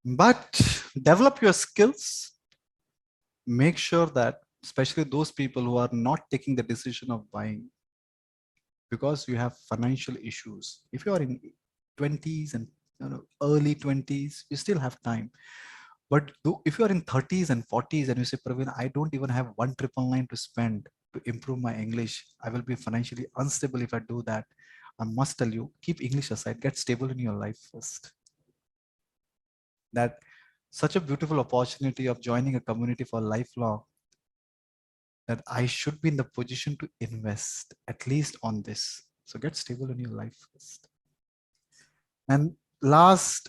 But develop your skills. Make sure that, especially those people who are not taking the decision of buying because you have financial issues. If you are in 20s and early 20s, you still have time. But if you are in 30s and 40s and you say, Praveen, I don't even have 1,999 to spend to improve my English, I will be financially unstable if I do that. I must tell you, keep English aside, get stable in your life first. That such a beautiful opportunity of joining a community for lifelong, that I should be in the position to invest at least on this. So get stable in your life first. And last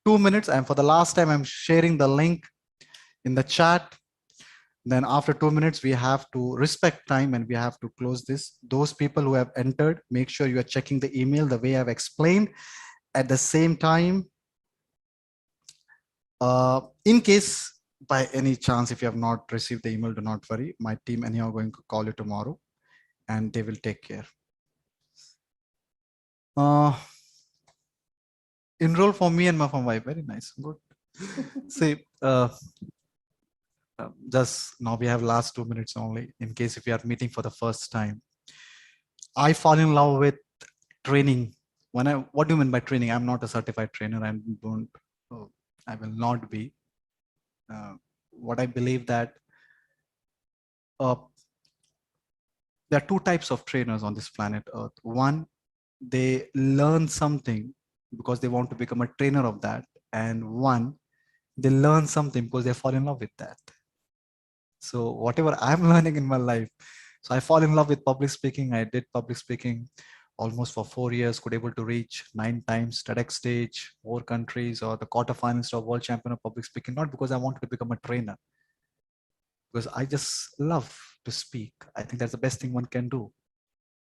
2 minutes, and for the last time, I'm sharing the link in the chat. Then after 2 minutes, we have to respect time and we have to close this. Those people who have entered, make sure you are checking the email the way I've explained. At the same time, in case by any chance, if you have not received the email, do not worry. My team anyhow going to call you tomorrow and they will take care. Enroll for me and for my wife. Very nice. Good. See, Just now we have last 2 minutes only in case if you are meeting for the first time. I fall in love with training. What do you mean by training? I'm not a certified trainer. Uh, I will not be. Uh, what I believe that uh, there are two types of trainers on this planet Earth. One, they learn something because they want to become a trainer of that, and one, they learn something because they fall in love with that. So whatever I'm learning in my life, so I fall in love with public speaking. I did public speaking almost for 4 years, could able to reach 9 times TEDx stage, 4 countries, or the quarterfinals of world champion of public speaking, not because I wanted to become a trainer, because I just love to speak. I think that's the best thing one can do,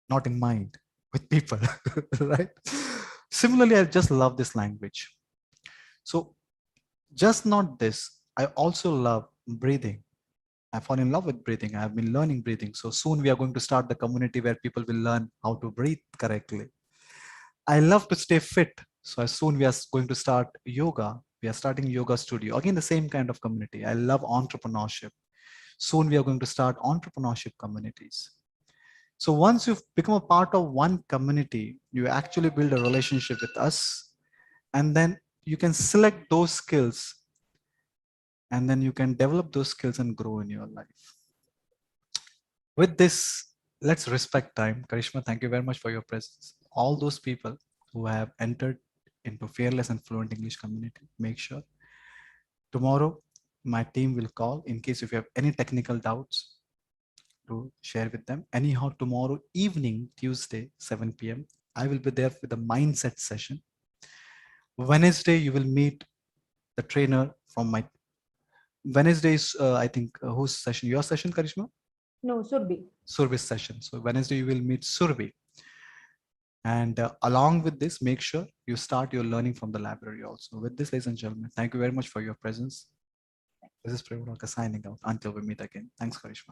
not in mind, with people, right? Similarly, I just love this language. So just not this, I also love breathing. I fall in love with breathing. I've been learning breathing. So soon we are going to start the community where people will learn how to breathe correctly. I love to stay fit. So as soon we are going to start yoga, we are starting yoga studio. Again, the same kind of community. I love entrepreneurship. Soon we are going to start entrepreneurship communities. So once you've become a part of one community, you actually build a relationship with us, and then you can select those skills, and then you can develop those skills and grow in your life. With this, let's respect time. Karishma, thank you very much for your presence. All those people who have entered into Fearless and Fluent English community, make sure tomorrow my team will call in case if you have any technical doubts to share with them. Anyhow, tomorrow evening, Tuesday, 7 p.m., I will be there with a mindset session. Wednesday, you will meet the trainer from my Wednesday's, I think, whose session? Your session, Karishma? No, Surbi. Surbi's session. So Wednesday, you will meet Surbi. And along with this, make sure you start your learning from the library also. With this, ladies and gentlemen, thank you very much for your presence. This is Prabhu signing out. Until we meet again. Thanks, Karishma.